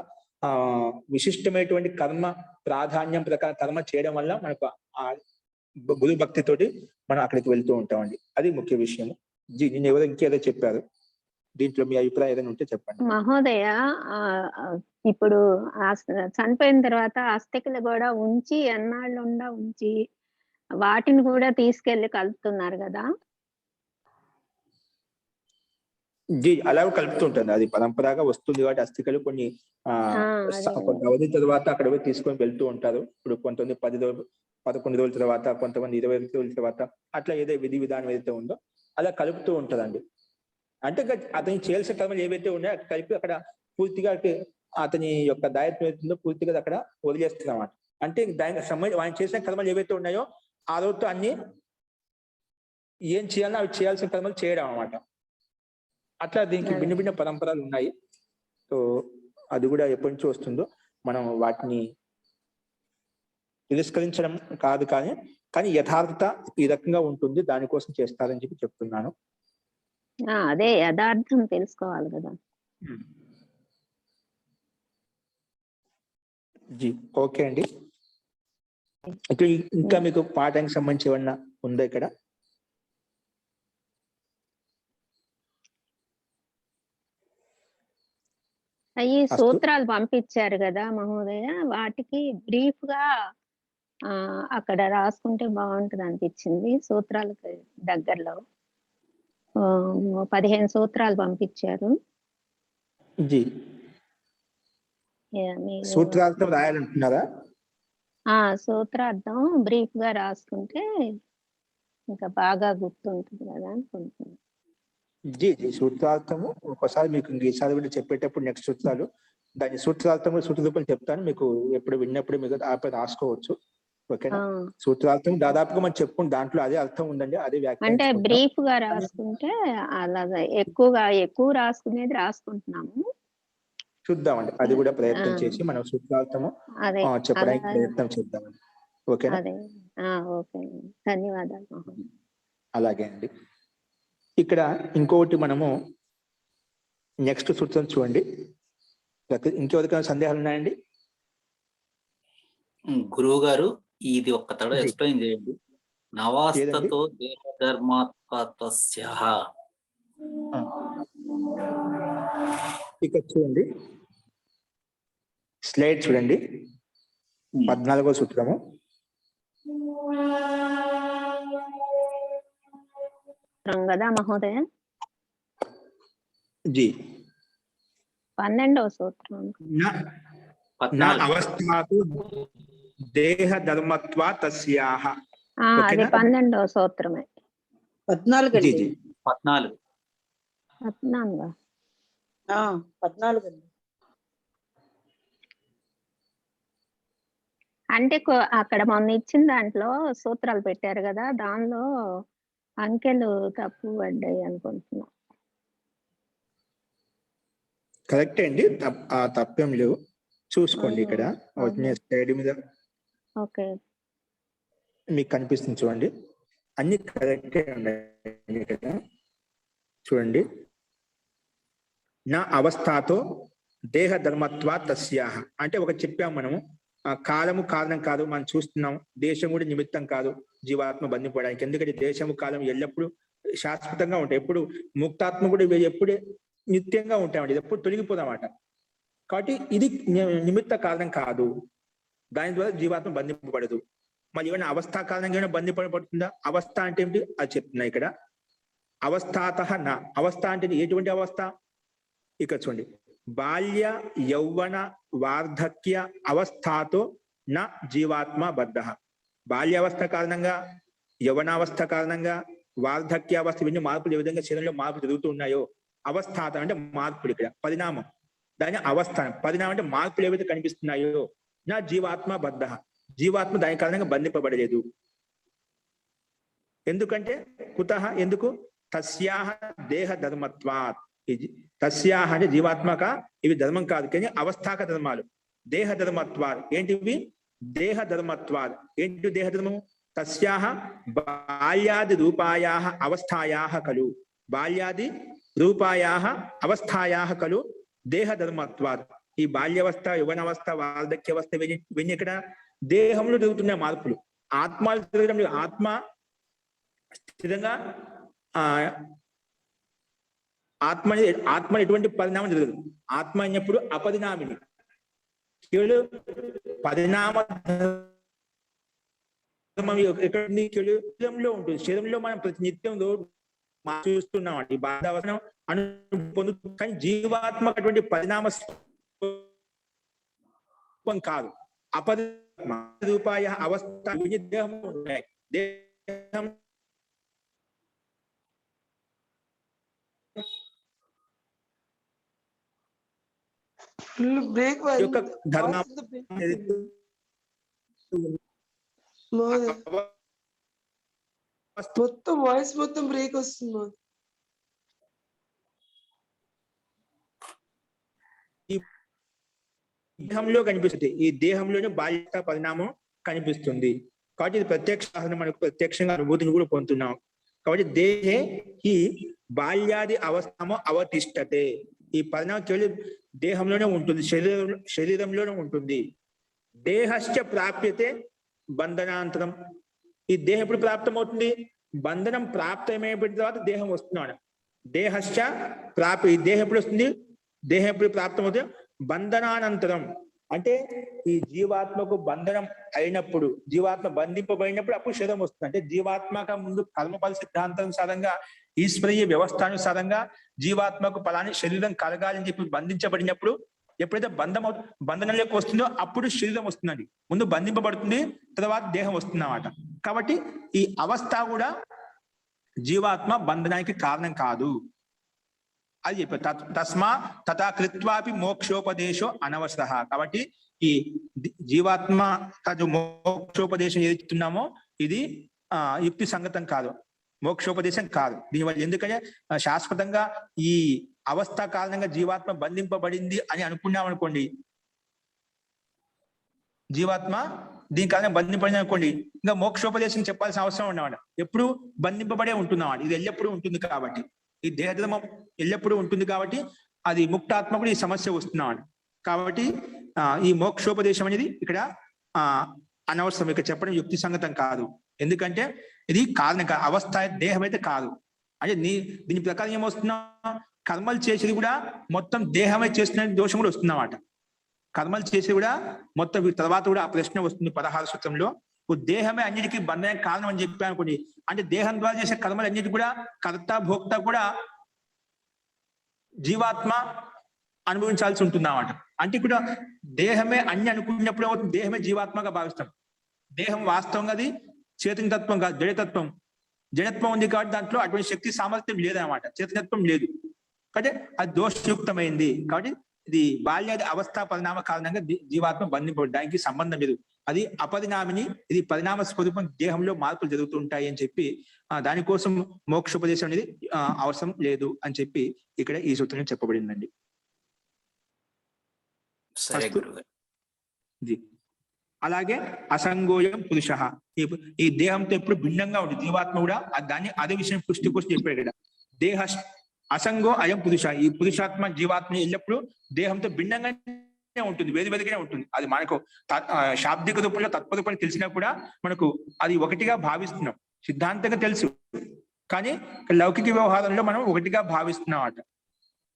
విశిష్టమైనటువంటి కర్మ ప్రాధాన్యం ప్రకారం కర్మ చేయడం వల్ల మనకు ఆ గురు భక్తితోటి మనం అక్కడికి వెళ్తూ ఉంటామండి. అది ముఖ్య విషయం. నేను ఎవరో ఇంకేదో చెప్పారు, దీంట్లో మీ అభిప్రాయం ఏదైనా ఉంటే చెప్పండి. మహోదయ, ఇప్పుడు చనిపోయిన తర్వాత అస్థికలు కూడా ఉంచి ఎన్నాళ్ళు ఉంచి వాటిని కూడా తీసుకెళ్లి కలుపుతున్నారు కదా? అలాగే కలుపుతుంటుంది. అది పరంపరగా వస్తుంది కాబట్టి అస్థికలు కొన్ని కొంత అవధి తర్వాత అక్కడ పోయి తీసుకొని వెళ్తూ ఉంటారు. ఇప్పుడు కొంతమంది 10 రోజులు, 11 రోజుల తర్వాత, కొంతమంది 20 రోజుల తర్వాత అట్లా ఏదో విధి విధానం ఏదైతే ఉందో అలా కలుపుతూ ఉంటదండి. అంటే అతని చేయాల్సిన కర్మలు ఏవైతే ఉన్నాయో కలిపి అక్కడ పూర్తిగా అతని యొక్క దాయత్వం ఏతుందో పూర్తిగా అక్కడ వదిలేస్తున్నమాట. అంటే దానికి సంబంధించి ఆయన చేసిన కర్మలు ఏవైతే ఉన్నాయో ఆ రోజుతో అన్ని ఏం చేయాలో అవి చేయాల్సిన కర్మలు చేయడం అన్నమాట. అట్లా దీనికి భిన్న భిన్న పరంపరలు ఉన్నాయి. సో అది కూడా ఎప్పటి నుంచి వస్తుందో మనం వాటిని తిరస్కరించడం కాదు, కానీ యథార్థత ఈ రకంగా ఉంటుంది, దానికోసం చేస్తారని చెప్పి చెప్తున్నాను. అదే యథార్థం తెలుసుకోవాలి కదా. జీ ఓకే అండి. ఇంకా మీకు పాఠానికి సంబంధించి ఏమన్నా ఉందా ఇక్కడ? అయ్యి సూత్రాలు పంపించారు కదా మహోదయ, వాటికి బ్రీఫ్ గా అక్కడ రాసుకుంటే బాగుంటది అనిపించింది. సూత్రాలకు దగ్గరలో 15 సూత్రాలు పంపించారు. జీ సూత్రార్థం రాయాలంటున్నారా? సూత్రార్థం బ్రీఫ్ గా రాసుకుంటే ఇంకా బాగా గుర్తుంటుంది కదా అనుకుంటున్నాను. జీ సూత్రార్థము ఒకసారి మీకు ఈసారి కూడా చెప్పేటప్పుడు నెక్స్ట్ సూత్రాలు దాని సూత్రార్థం సూత్ర రూపాయలు చెప్తాను, మీకు ఎప్పుడు విన్నప్పుడు మీకు ఆపై రాసుకోవచ్చు. ఓకేనా? సూత్రార్థం దాదాపుగా మనం చెప్పుకుని దాంట్లో అదే అర్థం ఉందండి, అదే వ్యాఖ్య. అంటే బ్రీఫ్ గా రాసుకుంటే అలాగా ఎక్కువ రాసుకునేది రాసుకుంటున్నాము. చూద్దామండి, అది కూడా ప్రయత్నం చేసి మనం సూత్రార్థము చెప్పడానికి ప్రయత్నం చేద్దామండి. ఓకేనా? ఓకే, ధన్యవాదాలు. అలాగే అండి. ఇక్కడ ఇంకొకటి మనము నెక్స్ట్ సూత్రం చూడండి. ఇంకెవరికైనా సందేహాలు ఉన్నాయండి? గురువు గారు ఇది ఒక్క తడ ఎక్స్ప్లెయిన్ చేయండి. నవాస్తతో దేహధర్మాత్మతస్యః. ఇక్కడ చూడండి, స్లైడ్ చూడండి, 14వ సూత్రము. కదా మహోదయ? జీ 12వ సూత్రం. నా అవస్థాతు దేహ ధర్మత్వా తస్యాహ. అది 12వ సూత్రమే. 14 అంటే అక్కడ మొన్న ఇచ్చిన దాంట్లో సూత్రాలు పెట్టారు కదా, దానిలో అంకెలు తప్పు పడ్డాయి అనుకుంటున్నా. కరెక్ట్ అండి, తప్పేం లేవు, చూసుకోండి. ఇక్కడ స్లైడ్ మీద మీకు కనిపిస్తుంది చూడండి, అన్ని కరెక్టే ఉన్నాయి. ఇక్కడ చూడండి, నా అవస్థాతో దేహ ధర్మత్వా తస్యాహ అంటే ఒక చెప్పాము మనము, కాలము కారణం కాదు, మనం చూస్తున్నాం. దేశం కూడా నిమిత్తం కాదు జీవాత్మ బంధింపడానికి, ఎందుకంటే దేశము కాలం ఎల్లప్పుడూ శాశ్వతంగా ఉంటాయి. ఎప్పుడు ముక్తాత్మ కూడా ఎప్పుడే నిత్యంగా ఉంటామండి, ఇది ఎప్పుడు తొలగిపోదామాట. కాబట్టి ఇది నిమిత్త కారణం కాదు, దాని ద్వారా జీవాత్మ బంధింపబడదు. మరి ఏమైనా అవస్థా కారణంగా ఏమైనా బంధింపబడుతుందా? అవస్థ అంటే ఏమిటి అది చెప్తున్నా ఇక్కడ. అవస్థాత నా అవస్థ అంటే ఎటువంటి అవస్థ? ఇక్కడ చూడండి, బాల్య యౌవన వార్ధక్య అవస్థాతో నా జీవాత్మ బద్ధ. బాల్యావస్థ కారణంగా, యవనావస్థ కారణంగా, వార్ధక్యావస్థ, ఇవన్నీ మార్పులు ఏ విధంగా శరీరంలో మార్పులు జరుగుతూ ఉన్నాయో, అవస్థాత అంటే మార్పులు, ఇక్కడ పరిణామం, దాని అవస్థానం. పరిణామం అంటే మార్పులు ఏవైతే కనిపిస్తున్నాయో, నా జీవాత్మ బద్ధ, జీవాత్మ దాని కారణంగా బంధింపబడలేదు. ఎందుకంటే కుతః ఎందుకు? తస్యాహ దేహ ధర్మత్వాత్. తస్యాహ అంటే జీవాత్మక ఇవి ధర్మం కాదు, కానీ అవస్థాక ధర్మాలు. దేహ ధర్మత్వాత్ ఏంటివి? దేహ ధర్మత్వాత్ ఏంటి దేహ ధర్మము? తస్యాహ బాల్యాది రూపాయాః అవస్థాయాః ఖలు. బాల్యాది రూపాయాః అవస్థాయాః ఖలు దేహ ధర్మత్వాత్. ఈ బాల్యావస్థ, యౌవనావస్థ, వార్ధక్యావస్థ ఇవన్నీ ఇక్కడ దేహంలో జరుగుతున్న మార్పులు. ఆత్మలు జరగడం లేదు. ఆత్మ స్థిరంగా ఆత్మ ఎటువంటి పరిణామం జరగదు. ఆత్మ అయినప్పుడు అపరిణామిని, కేవలం పరిణామ శరీరంలో ఉంటుంది. శరీరంలో మనం ప్రతి నిత్యంలో చూస్తున్నాం అండి, బాధావసనం పొందుతుంది. కానీ జీవాత్మ అటువంటి పరిణామ కాదు, అపరిణామ రూపాయ అవస్థ దేహం ఉన్నాయి. దేహం యొక్క ధర్మ మోదే మొత్తం వాయిస్ మొత్తం బ్రేక్ వస్తుంది మోదే. దేహంలో కనిపిస్తుంది, ఈ దేహంలోనే బాల్యత పరిణామం కనిపిస్తుంది. కాబట్టి ఇది ప్రత్యక్ష సాధన, మనకు ప్రత్యక్షంగా అనుభూతిని కూడా పొందుతున్నాం. కాబట్టి దేహే ఈ బాల్యాది అవస్థమో అవతిష్టతే, ఈ పరిణామం కేవలం దేహంలోనే ఉంటుంది, శరీరంలోనే ఉంటుంది. దేహశ్చ ప్రాప్యతే బంధనాంతరం, ఈ దేహం ఎప్పుడు ప్రాప్తమవుతుంది? బంధనం ప్రాప్తమైపోయిన తర్వాత దేహం వస్తున్నాడు. దేహశ్చ ప్రాప్తి, ఈ దేహం ఎప్పుడు వస్తుంది? దేహం ఎప్పుడు ప్రాప్తమవుతుంది? బంధనానంతరం, అంటే ఈ జీవాత్మకు బంధనం అయినప్పుడు, జీవాత్మ బంధింపబడినప్పుడు అప్పుడు శరీరం వస్తుంది. అంటే జీవాత్మక ముందు కర్మఫల సిద్ధాంతానుసారంగా, ఈశ్వరీయ వ్యవస్థానుసారంగా జీవాత్మకు ఫలాన్ని శరీరం కలగాలని చెప్పి బంధించబడినప్పుడు, ఎప్పుడైతే బంధనంలోకి వస్తుందో అప్పుడు శరీరం వస్తుందండి. ముందు బంధింపబడుతుంది, తర్వాత దేహం వస్తుందన్నమాట. కాబట్టి ఈ అవస్థ కూడా జీవాత్మ బంధనానికి కారణం కాదు అది చెప్పారు. తస్మా తథా కృత్వాపి మోక్షోపదేశో అనవసర. కాబట్టి ఈ జీవాత్మ మోక్షోపదేశం ఏది చెప్తున్నామో ఇది యుక్తి సంగతం కాదు, మోక్షోపదేశం కాదు. దీనివల్ల ఎందుకంటే శాశ్వతంగా ఈ అవస్థ కారణంగా జీవాత్మ బంధింపబడింది అని అనుకున్నాం అనుకోండి, జీవాత్మ దీని కారణంగా బంధింపబడింది అనుకోండి, ఇంకా మోక్షోపదేశం చెప్పాల్సిన అవసరం ఉన్నవాడు. ఎప్పుడు బంధింపబడే ఉంటున్నవాడు, ఇది ఎల్లప్పుడూ ఉంటుంది. కాబట్టి ఈ దేహధర్మం ఎల్లప్పుడూ ఉంటుంది కాబట్టి అది ముక్తాత్మకుడు ఈ సమస్య వస్తున్నాడు. కాబట్టి ఈ మోక్షోపదేశం అనేది ఇక్కడ అనవసరం, ఇక్కడ చెప్పడం యుక్తి సంగతం కాదు. ఎందుకంటే ఇది కారణం, అవస్థ దేహం అయితే కాదు. అంటే దీని ప్రకారం ఏమొస్తున్నా, కర్మలు చేసేది కూడా మొత్తం దేహమే చేస్తున్న దోషం కూడా వస్తుందన్నమాట. కర్మలు చేసేది కూడా మొత్తం తర్వాత కూడా ఆ ప్రశ్న వస్తుంది 16 సూత్రంలో. దేహమే అన్నిటికీ బంధనానికి కారణం అని చెప్పి అనుకోండి, అంటే దేహం ద్వారా చేసే కర్మలు అన్నిటి కూడా కర్త భోక్త కూడా జీవాత్మ అనుభవించాల్సి ఉంటుంది అన్నమాట. అంటే ఇక్కడ దేహమే అన్ని అనుకున్నప్పుడు దేహమే జీవాత్మగా భావిస్తాం. దేహం వాస్తవంగా అది చైతన్యతత్వం కాదు, జడతత్వం. జడత్వం ఉంది కాబట్టి దాంట్లో అటువంటి శక్తి సామర్థ్యం లేదన్నమాట, చైతన్యత్వం లేదు. కాబట్టి అది దోషయుక్తమైంది. కాబట్టి ఇది బాల్యాది అవస్థ పరిణామ కారణంగా జీవాత్మ బంధింపబడడానికి సంబంధం లేదు. అది అపరిణామిని, ఇది పరిణామ స్వరూపం, దేహంలో మార్పులు జరుగుతుంటాయి అని చెప్పి దానికోసం మోక్షోపదేశం అనేది అవసరం లేదు అని చెప్పి ఇక్కడ ఈ సూత్రం చెప్పబడిందండి. అలాగే అసంగోయం పురుష, ఈ దేహంతో ఎప్పుడు భిన్నంగా ఉంటుంది జీవాత్మ కూడా. దాన్ని అదే విషయం పుష్టి చెప్పాడు ఇక్కడ. దేహ అసంగో అయం పురుష, ఈ పురుషాత్మ జీవాత్మ ఎల్లప్పుడూ దేహంతో భిన్నంగానే ఉంటుంది, వేరువేరుగానే ఉంటుంది. అది మనకు శాబ్దిక రూపంలో తత్పరూపంలో తెలిసినా కూడా మనకు అది ఒకటిగా భావిస్తున్నాం, సిద్ధాంతంగా తెలుసు, కానీ లౌకిక వ్యవహారంలో మనం ఒకటిగా భావిస్తున్నాం అట.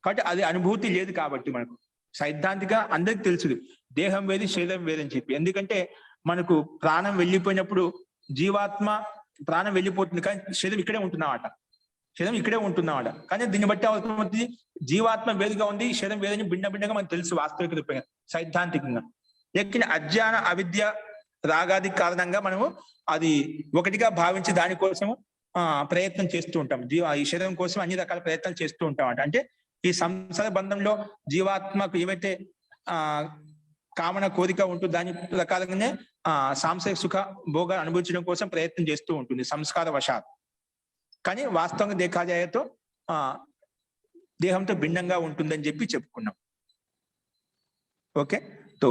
కాబట్టి అది అనుభూతి లేదు. కాబట్టి మనకు సైద్ధాంతిక అందరికి తెలుసు దేహం వేది శరీరం వేదని చెప్పి. ఎందుకంటే మనకు ప్రాణం వెళ్ళిపోయినప్పుడు జీవాత్మ ప్రాణం వెళ్ళిపోతుంది, కానీ శరీరం ఇక్కడే ఉంటున్నామట, శరీరం ఇక్కడే ఉంటున్నామట. కానీ దీన్ని బట్టి అవసరం జీవాత్మ వేరుగా ఉంది, శరీరం వేదని భిన్నగా మనకు తెలుసు వాస్తవిక రూపంగా సైద్ధాంతికంగా. లేకపోతే అజ్ఞాన అవిద్య రాగాది కారణంగా మనము అది ఒకటిగా భావించి దానికోసము ప్రయత్నం చేస్తూ ఉంటాం. ఈ శరీరం కోసం అన్ని రకాల ప్రయత్నాలు చేస్తూ ఉంటాం. అంటే ఈ సంసార బంధంలో జీవాత్మకు ఏవైతే కామన కోరిక ఉంటుంది దాని ప్రకారంగానే సాంసారిక సుఖ భోగాలు అనుభవించడం కోసం ప్రయత్నం చేస్తూ ఉంటుంది సంస్కార వశాత్. కానీ వాస్తవంగా దేహాజాయతో దేహంతో భిన్నంగా ఉంటుందని చెప్పి చెప్పుకున్నాం. ఓకే, తో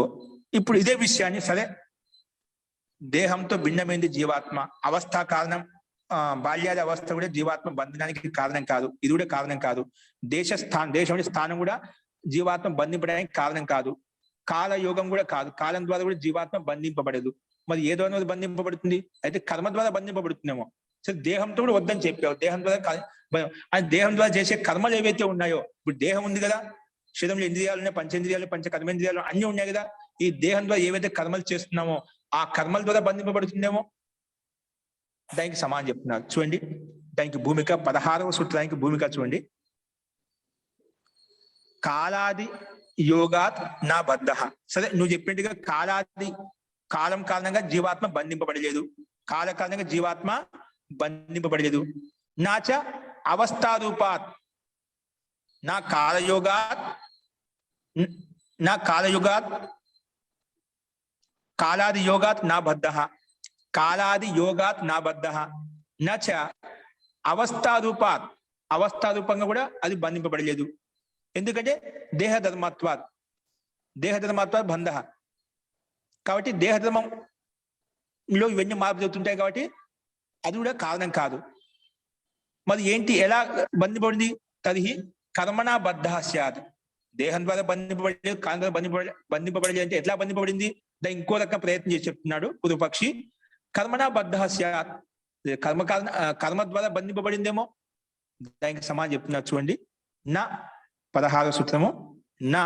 ఇప్పుడు ఇదే విషయాన్ని సరే దేహంతో భిన్నమైంది జీవాత్మ, అవస్థ కారణం, బాల్యాది అవస్థ కూడా జీవాత్మ బంధనానికి కారణం కాదు, ఇది కూడా కారణం కాదు. దేశం స్థానం కూడా జీవాత్మ బంధింపడానికి కారణం కాదు. కాలయోగం కూడా కాదు, కాలం ద్వారా కూడా జీవాత్మ బంధింపబడదు. మరి ఏ ద్వారా బంధింపబడుతుంది? అయితే కర్మ ద్వారా బంధింపబడుతుందేమో. సరే దేహంతో కూడా వద్దని చెప్పావు, దేహం ద్వారా దేహం ద్వారా చేసే కర్మలు ఏవైతే ఉన్నాయో, ఇప్పుడు దేహం ఉంది కదా, శరీరంలో ఇంద్రియాలు ఉన్నాయి, పంచేంద్రియాలు, కర్మేంద్రియాలు అన్ని ఉన్నాయి కదా, ఈ దేహం ద్వారా ఏవైతే కర్మలు చేస్తున్నామో ఆ కర్మల ద్వారా బంధింపబడుతుందేమో. దానికి సమానం చెప్తున్నారు చూడండి. దానికి భూమిక 16వ సూత్రానికి భూమిక చూడండి. కాలాది యోగాత్ నా బద్ధ. సరే నువ్వు చెప్పినట్టుగా కాలం కారణంగా జీవాత్మ బంధింపబడలేదు, కాల కారణంగా జీవాత్మ బంధింపబడలేదు. నాచ అవస్థారూపాత్ నా కాలయోగాత్ కాలాది యోగాత్ నా బద్ధ. కాలాది యోగాత్ నా బద్ధ నచ అవస్థారూపాత్ అవస్థారూపంగా కూడా అది బంధింపబడలేదు. ఎందుకంటే దేహధర్మత్వాత్ బంధ. కాబట్టి దేహధర్మంలో ఇవన్నీ మార్పు జరుగుతుంటాయి కాబట్టి అది కూడా కారణం కాదు. మరి ఏంటి, ఎలా బంధింపబడింది? తరిహి కర్మణా బద్ధ స్యాత్. దేహం ద్వారా బంధింపబడలేదు, కారణం ద్వారా బంధింపబడలేదు అంటే ఎట్లా బంధింపబడింది? దాన్ని ఇంకో రకం ప్రయత్నం చేసి చెప్తున్నాడు పూర్వపక్షి. కర్మణా బద్ధ స్యాత్, కర్మ ద్వారా బంధింపబడిందేమో. దానికి సమాధానం చెప్తున్నారు చూడండి. నా 16వ సూత్రము. నా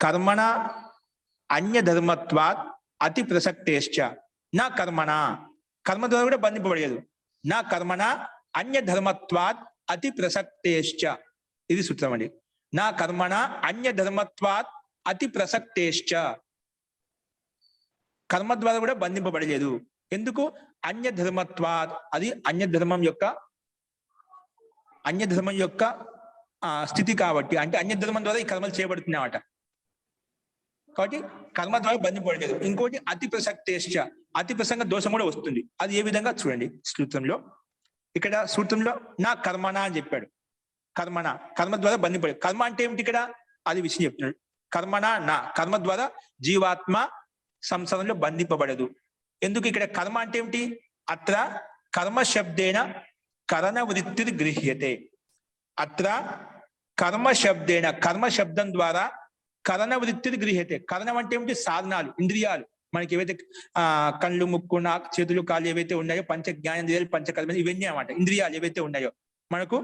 కర్మణ అన్య ధర్మత్వాత్ అతి ప్రసక్తేశ్చ. నా కర్మణ, కర్మ ద్వారా కూడా బంధింపబడలేదు. నా కర్మణ అన్య ధర్మత్వాత్ అతి ప్రసక్తేశ్చ. ఇది సూత్రం అండి. నా కర్మణ అన్య ధర్మత్వాత్ అతి ప్రసక్తేశ్చ. కర్మ ద్వారా కూడా బంధింపబడలేదు. ఎందుకు? అన్య ధర్మత్వాత్, అది అన్య ధర్మం యొక్క స్థితి కాబట్టి. అంటే అన్య ధర్మం ద్వారా ఈ కర్మలు చేయబడుతున్నాయన్నమాట. కాబట్టి కర్మ ద్వారా బంధింపబడలేదు. ఇంకోటి అతి ప్రసక్తేశ్చ, అతి ప్రసంగ దోషం కూడా వస్తుంది. అది ఏ విధంగా చూడండి సూత్రంలో. ఇక్కడ సూత్రంలో నా కర్మణ అని చెప్పాడు. కర్మ ద్వారా బంధింపబడలేదు. కర్మ అంటే ఏమిటి ఇక్కడ? అది విషయం చెప్తున్నాడు. కర్మణ నా, కర్మ ద్వారా జీవాత్మ సంసారంలో బంధింపబడదు. ఎందుకు? ఇక్కడ కర్మ అంటే ఏమిటి? అత్ర కర్మ శబ్దేన కరణ వృత్తి గృహ్యతే. అత్ర కర్మ శబ్దేన, కర్మ శబ్దం ద్వారా కరణ వృత్తి గృహ్యతే. కరణం అంటే ఏమిటి? సాధనాలు, ఇంద్రియాలు. మనకి ఏవైతే కళ్ళు, ముక్కు, నాకు, చేతులు, కాళ్ళు ఏవైతే ఉన్నాయో, పంచ జ్ఞానేంద్రియాలు, పంచకర్మ, ఇవన్నీ అన్నమాట. ఇంద్రియాలు ఏవైతే ఉన్నాయో, మనకు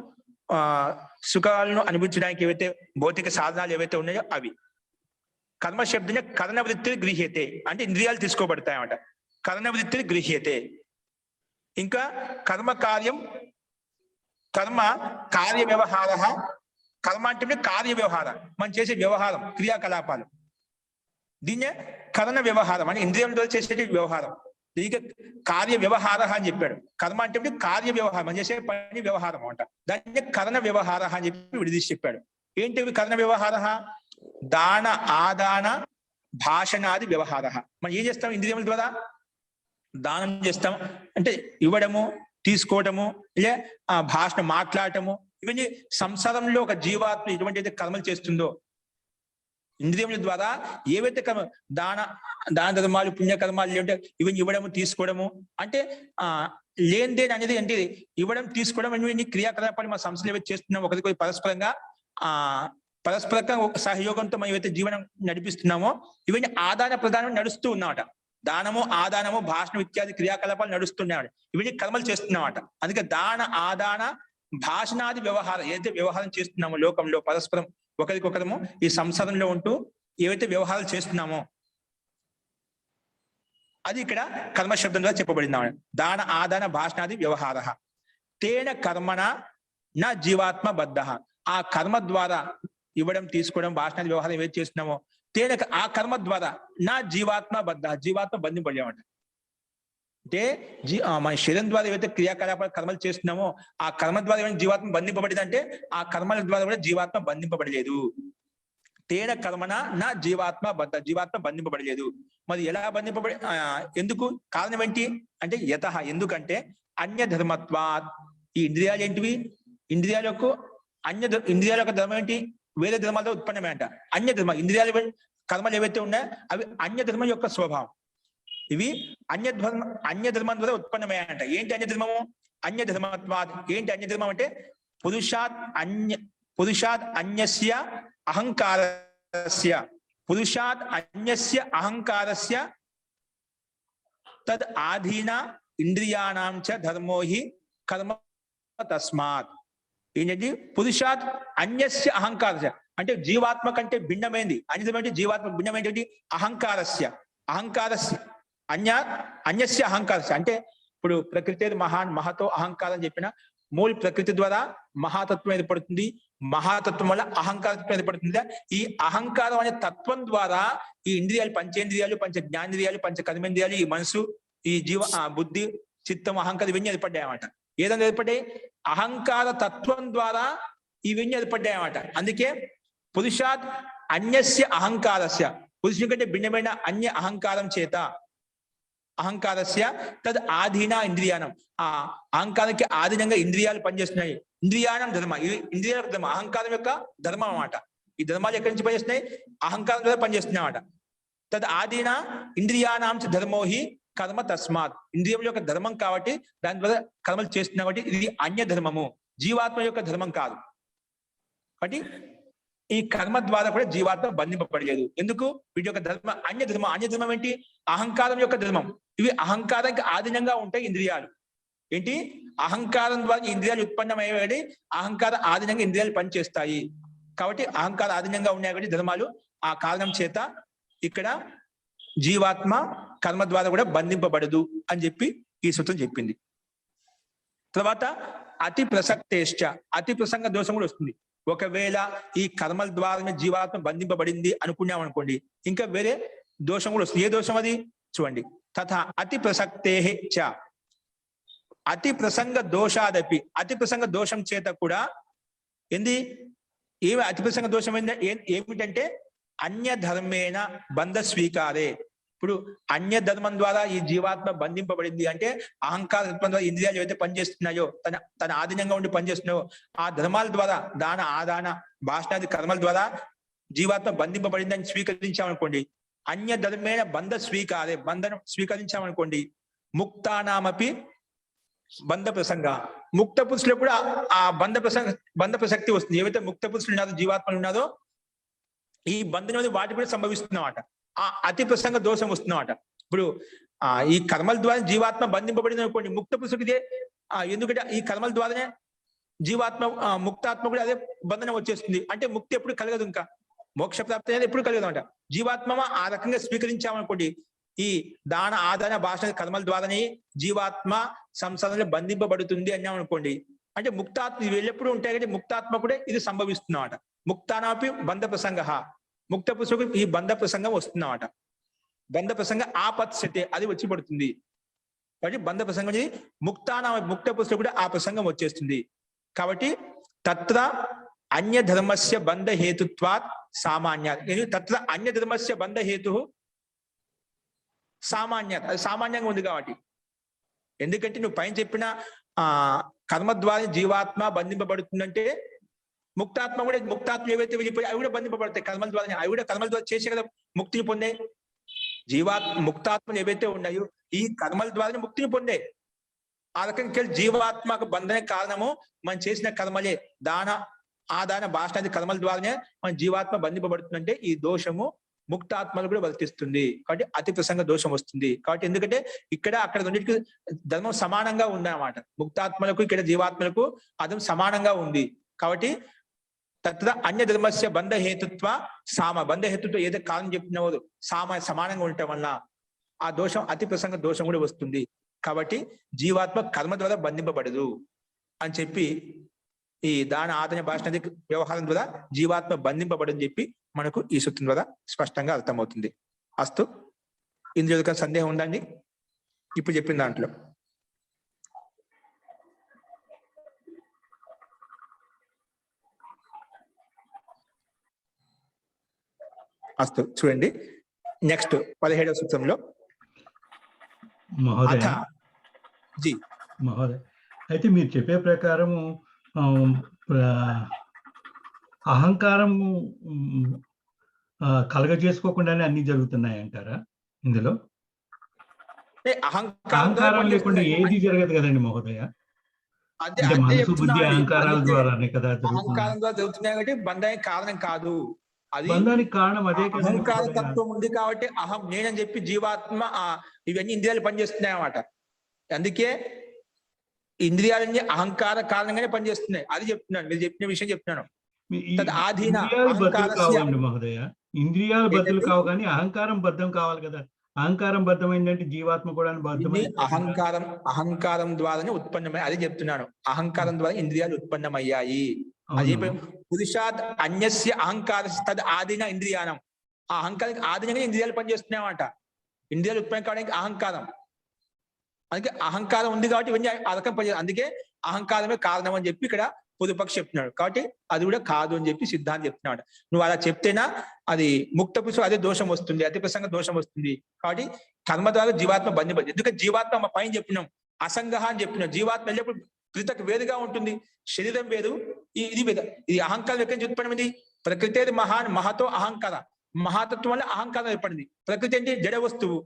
సుఖాలను అనుభవించడానికి ఏవైతే భౌతిక సాధనాలు ఏవైతే ఉన్నాయో అవి. కర్మ శబ్దం కరణ వృత్తి గృహ్యతే అంటే ఇంద్రియాలు తీసుకోబడతాయి అన్నమాట. కరణ వృత్తి గృహ్యతే. ఇంకా కర్మ కార్య వ్యవహార. కర్మ అంటే కార్య వ్యవహారం, మనం చేసే వ్యవహారం, క్రియాకలాపాలు. దీన్నే కరణ వ్యవహారం అని, ఇంద్రియం ద్వారా చేసే వ్యవహారం. దీనికి కార్య వ్యవహార అని చెప్పాడు. కర్మ అంటే కార్య వ్యవహారం, మనం చేసే పని వ్యవహారం అంట. దాన్ని కరణ వ్యవహార అని చెప్పి విడిదీసి చెప్పాడు. ఏంటి కరణ వ్యవహార? దాన, ఆదాన, భాషణాది వ్యవహార. మనం ఏం చేస్తాం? ఇంద్రియముల ద్వారా దానం చేస్తాం, అంటే ఇవ్వడము, తీసుకోవటము, లే భాషణ మాట్లాడటము. ఇవన్నీ సంసారంలో ఒక జీవాత్మ ఎటువంటి అయితే కర్మలు చేస్తుందో, ఇంద్రియముల ద్వారా ఏవైతే దాన ధర్మాలు, పుణ్యకర్మాలు అంటే ఇవన్నీ ఇవ్వడము, తీసుకోవడము. అంటే లేనిదేని అనేది అంటే ఇవ్వడం, తీసుకోవడం ఇవన్నీ క్రియాకలాపాలు మా సంస్థలు ఏవైతే చేస్తున్నామో ఒకరికి పరస్పరంగా సహయోగంతో మనం ఏవైతే జీవనం నడిపిస్తున్నామో ఇవన్నీ ఆదాన ప్రదానం నడుస్తూ ఉన్నామట. దానము, ఆదానము, భాషణ ఇత్యాది క్రియాకలాపాలు నడుస్తున్నాడు. ఇవన్నీ కర్మలు చేస్తున్నామట. అందుకే దాన, ఆదాన, భాషణాది వ్యవహారం ఏదైతే వ్యవహారం చేస్తున్నామో లోకంలో పరస్పరం ఒకరికొకరము ఈ సంసారంలో ఉంటూ ఏవైతే వ్యవహారాలు చేస్తున్నామో అది ఇక్కడ కర్మ శబ్దం ద్వారా చెప్పబడింది. దాన, ఆదాన, భాషణాది వ్యవహార. తేన కర్మణ నా జీవాత్మ బద్ధ. ఆ కర్మ ద్వారా ఇవ్వడం, తీసుకోవడం, భాషణాది వ్యవహారం ఏవైతే చేస్తున్నామో తేన, ఆ కర్మ ద్వారా నా జీవాత్మ బద్ధ, జీవాత్మ బంధింపబడేమంట. అంటే మన శరీరం ద్వారా ఏవైతే క్రియాకలాపాలు కర్మలు చేస్తున్నామో ఆ కర్మ ద్వారా ఏమైనా జీవాత్మ బంధింపబడింది అంటే ఆ కర్మల ద్వారా కూడా జీవాత్మ బంధింపబడలేదు. తేన కర్మన నా జీవాత్మ బద్ధ, జీవాత్మ బంధింపబడలేదు. మరి ఎలా బంధింపబడి, ఎందుకు? కారణం ఏంటి అంటే యతః, ఎందుకంటే అన్య ధర్మత్వాత్. ఈ ఇంద్రియాలు ఏంటివి? ఇంద్రియాల యొక్క ధర్మం ఏంటి? వేరే ధర్మాలతో ఉత్పన్నమే అంట. అన్య ధర్మ ఇంద్రియాలు కర్మలు ఏవైతే ఉన్నాయో అవి అన్య ధర్మం యొక్క స్వభావం. ఇవి అన్య ధర్మం ద్వారా ఉత్పన్నమయ్యాయంట. ఏంటి అన్య ధర్మము? అన్య ధర్మత్వాత్. ఏంటి అన్య ధర్మం అంటే పురుషాత్ అన్యస్య అహంకారస్య తద్ ఆధీన ఇంద్రియాణం చ ధర్మో హి కర్మ తస్మాత్. ఏంటంటే పురుషాత్ అన్యస్య అహంకారస్య అంటే జీవాత్మ కంటే భిన్నమైంది. అన్యధర్మం అంటే జీవాత్మ భిన్నమైనటువంటి అహంకారస్య అన్యస్య అహంకారస్య అంటే ఇప్పుడు ప్రకృతి మహతో అహంకారం చెప్పిన మూల ప్రకృతి ద్వారా మహాతత్వం ఏర్పడుతుంది. మహాతత్వం వల్ల అహంకారత్వం ఏర్పడుతుంది. ఈ అహంకారం అనే తత్వం ద్వారా ఈ ఇంద్రియాలు, పంచేంద్రియాలు, పంచ జ్ఞానేంద్రియాలు, పంచ కర్మేంద్రియాలు, ఈ మనసు, ఈ బుద్ధి, చిత్తం, అహంకారం ఇవన్నీ ఏర్పడ్డాయన్నమాట. ఏదైనా ఏర్పడ్డాయి? అహంకార తత్వం ద్వారా ఇవన్నీ ఏర్పడ్డాయన్నమాట. అందుకే పురుషాత్ అన్యస్య అహంకారస్య, పురుషుని కంటే భిన్నమైన అన్య అహంకారం చేత అహంకారస్య తద్ ఆధీన ఇంద్రియానం. ఆ అహంకారానికి ఆధీనంగా ఇంద్రియాలు పనిచేస్తున్నాయి. ఇంద్రియానం ధర్మ, ఇది ఇంద్రియాల ధర్మ, అహంకారం యొక్క ధర్మం అన్నమాట. ఈ ధర్మాలు ఎక్కడి నుంచి పనిచేస్తున్నాయి? అహంకారం ద్వారా పనిచేస్తున్నాయి అన్నమాట. తద్ ఆధీన ఇంద్రియానాం చ ధర్మోహి కర్మ తస్మాత్. ఇంద్రియం యొక్క ధర్మం కాబట్టి దాని ద్వారా కర్మలు చేస్తున్నాయి కాబట్టి ఇది అన్య ధర్మము, జీవాత్మ యొక్క ధర్మం కాదు. కాబట్టి ఈ కర్మ ద్వారా కూడా జీవాత్మ బంధింపబడలేదు. ఎందుకు? వీటి యొక్క ధర్మ అన్య ధర్మం. అన్య ధర్మం ఏంటి? అహంకారం యొక్క ధర్మం. ఇవి అహంకారానికి ఆధీనంగా ఉంటాయి ఇంద్రియాలు. ఏంటి? అహంకారం ద్వారా ఇంద్రియాలు ఉత్పన్నమయ్యేవి, అహంకార ఆధీనంగా ఇంద్రియాలు పనిచేస్తాయి. కాబట్టి అహంకార ఆధీనంగా ఉన్నాయి కాబట్టి ధర్మాలు, ఆ కారణం చేత ఇక్కడ జీవాత్మ కర్మ ద్వారా కూడా బంధింపబడదు అని చెప్పి ఈ సూత్రం చెప్పింది. తర్వాత అతి ప్రసక్తేశ్చ, అతి ప్రసంగ దోషం కూడా వస్తుంది. ఒకవేళ ఈ కర్మల ద్వారానే జీవాత్మ బంధింపబడింది అనుకున్నాం అనుకోండి, ఇంకా వేరే దోషం కూడా వస్తుంది. ఏ దోషం అది? చూడండి. తథా అతి ప్రసక్తే చ, అతి ప్రసంగ దోషాదపి, అతి ప్రసంగ దోషం చేత కూడా ఏంది? ఏమి అతి ప్రసంగ దోషం ఏమిటంటే అన్య ధర్మేణ బంధ స్వీకారే. ఇప్పుడు అన్య ధర్మం ద్వారా ఈ జీవాత్మ బంధింపబడింది అంటే అహంకార ద్వారా ఇంద్రియాలు ఏవైతే పనిచేస్తున్నాయో, తన ఆధీనంగా ఉండి పనిచేస్తున్నాయో ఆ ధర్మాల ద్వారా, దాన ఆదాన భాషణాది కర్మల ద్వారా జీవాత్మ బంధింపబడింది అని స్వీకరించామనుకోండి, అన్య ధర్మేణ బంధ స్వీకారే, బంధనం స్వీకరించామనుకోండి, ముక్తానామపి బంధ ప్రసంగ, ముక్త పురుషులు కూడా ఆ బంధ ప్రసక్తి వస్తుంది. ఏవైతే ముక్త పురుషులు ఉన్నారో, జీవాత్మలు ఉన్నారో, ఈ బంధనం అనేది వాటి కూడా సంభవిస్తున్నమాట. ఆ అతి ప్రసంగ దోషం వస్తున్నమాట. ఇప్పుడు ఈ కర్మల ద్వారా జీవాత్మ బంధింపబడింది అనుకోండి, ముక్త పురుషుడిదే. ఎందుకంటే ఈ కర్మల ద్వారానే జీవాత్మ, ముక్తాత్మ కూడా అదే బంధనం వచ్చేస్తుంది. అంటే ముక్తి ఎప్పుడు కలగదు, ఇంకా మోక్ష ప్రాప్తి అనేది ఎప్పుడు కలగదు అంట. జీవాత్మ ఆ రకంగా స్వీకరించామనుకోండి, ఈ దాన ఆదాన భాష కర్మల ద్వారానే జీవాత్మ సంసారంలో బంధింపబడుతుంది అన్నాం అనుకోండి, అంటే ముక్తాత్మ వెళ్ళెప్పుడు ఉంటాయి కాబట్టి ముక్తాత్మ కూడా ఇది సంభవిస్తున్నమాట. ముక్తానాపి బంధ ప్రసంగ, ముక్త పురుషుకు ఈ బంధ ప్రసంగం వస్తున్నమాట. బంధ ప్రసంగ ఆపత్స్యతే, అది వచ్చి పడుతుంది. కాబట్టి బంధ ప్రసంగం ముక్త పురుషుడు కూడా ఆ ప్రసంగం వచ్చేస్తుంది. కాబట్టి తత్ర అన్య ధర్మస్య బంధ హేతుత్వాత్ సామాన్యాత్, తత్ర అన్య ధర్మస్య బంధ హేతు సామాన్యాత్, అది సామాన్యంగా ఉంది కాబట్టి. ఎందుకంటే నువ్వు పైన చెప్పిన కర్మ ద్వారా జీవాత్మ బంధింపబడుతుందంటే ముక్తాత్మ కూడా, ముక్తాత్మ ఏవైతే వెళ్ళిపోయి అవి కూడా బంధింపబడతాయి కర్మల ద్వారా. అవి కూడా కర్మల ద్వారా చేసే కదా ముక్తిని పొందే. ముక్తాత్మలు ఏవైతే ఉన్నాయో ఈ కర్మల ద్వారా ముక్తిని పొందే. ఆ రకంగా జీవాత్మకు బంధన కారణము మనం చేసిన కర్మలే, దాన ఆదాన భాషణాది కర్మల ద్వారానే మన జీవాత్మ బంధింపబడుతుందంటే ఈ దోషము ముక్తాత్మలు కూడా వర్తిస్తుంది. కాబట్టి అతి ప్రసంగ దోషం వస్తుంది. కాబట్టి ఎందుకంటే ఇక్కడ అక్కడ రెండింటికి ధర్మం సమానంగా ఉందన్నమాట. ముక్తాత్మలకు ఇక్కడ జీవాత్మలకు అదం సమానంగా ఉంది. కాబట్టి తత్ర అన్య ధర్మస్య బంధ హేతుత్వ సామ, బంధ హేతుత్వం ఏదైతే కారణం చెప్తున్నావో సమానంగా ఉండటం వల్ల ఆ దోషం, అతి ప్రసంగ దోషం కూడా వస్తుంది. కాబట్టి జీవాత్మ కర్మ ద్వారా బంధింపబడదు అని చెప్పి ఈ దాన ఆదాన భాషణ వ్యవహారం ద్వారా జీవాత్మ బంధింపబడని చెప్పి మనకు ఈ సూత్రం ద్వారా స్పష్టంగా అర్థమవుతుంది. అస్తు, ఇందులో సందేహం ఉందండి ఇప్పుడు చెప్పిన దాంట్లో? అస్తు, చూడండి నెక్స్ట్ 17వ సూత్రంలో మహోదయ, అయితే మీరు చెప్పే ప్రకారము అహంకారము కలగజేసుకోకుండానే అన్ని జరుగుతున్నాయి అంటారా? ఇందులో అహంకారం లేకుండా ఏది జరగదు కదండి మహోదయ. మనసు బుద్ధి అహంకారాల ద్వారానే కదా అహంకారం ద్వారా జరుగుతున్నాయి కాబట్టి బంధానికి కారణం కాదు. అది బంధానికి కారణం అదే కదా, అహంకార తత్వం ఉంది కాబట్టి అహం నేనని చెప్పి జీవాత్మ ఇవన్నీ ఇంద్రియాలు పనిచేస్తున్నాయి అన్నమాట. అందుకే ఇంద్రియాలన్నీ అహంకార కారణంగానే పనిచేస్తున్నాయి. అది చెప్తున్నాను, మీరు చెప్పిన విషయం చెప్తున్నాను. మహోదయ ఇంద్రియాలు బద్దలు కావు కానీ అహంకారం బద్ధం కావాలి కదా. అహంకారం బద్ధం ఏంటంటే జీవాత్మ కూడా అహంకారం ద్వారానే ఉత్పన్నమై, అది చెప్తున్నాను. అహంకారం ద్వారా ఇంద్రియాలు ఉత్పన్నమయ్యాయి. అది పురుషాత్ అన్యస్య అహంకార తద్ ఆధీన ఇంద్రియానం, ఆ అహంకారానికి ఆధీనంగా ఇంద్రియాలు పనిచేస్తున్నాయన్నమాట. ఇంద్రియాలు ఉత్పన్నం కావడానికి అహంకారం, అందుకే అహంకారం ఉంది కాబట్టి ఇవన్నీ ఆ రకం పనిచేయాలి. అందుకే అహంకారమే కారణం అని చెప్పి ఇక్కడ పూర్వపక్షి చెప్తున్నాడు. కాబట్టి అది కూడా కాదు అని చెప్పి సిద్ధాంతం చెప్తున్నాడు. నువ్వు అలా చెప్తేనా అది ముక్త పురుషుడు అదే దోషం వస్తుంది, అతి ప్రసంగ దోషం వస్తుంది. కాబట్టి కర్మ ద్వారా జీవాత్మ బంధింపదు. ఎందుకంటే జీవాత్మ మా పైన చెప్పినాం అసంగహ అని చెప్పినాం. జీవాత్మ వెళ్ళేప్పుడు పృథక్ వేరుగా ఉంటుంది, శరీరం వేరు, ఇది వేరు. ఇది అహంకారం ఎక్కడి నుంచి ఉత్పన్నమైంది? ప్రకృతి మహతో అహంకార, మహాతత్వం వల్ల అహంకారం ఏర్పడింది. ప్రకృతి అంటే జడ వస్తువు,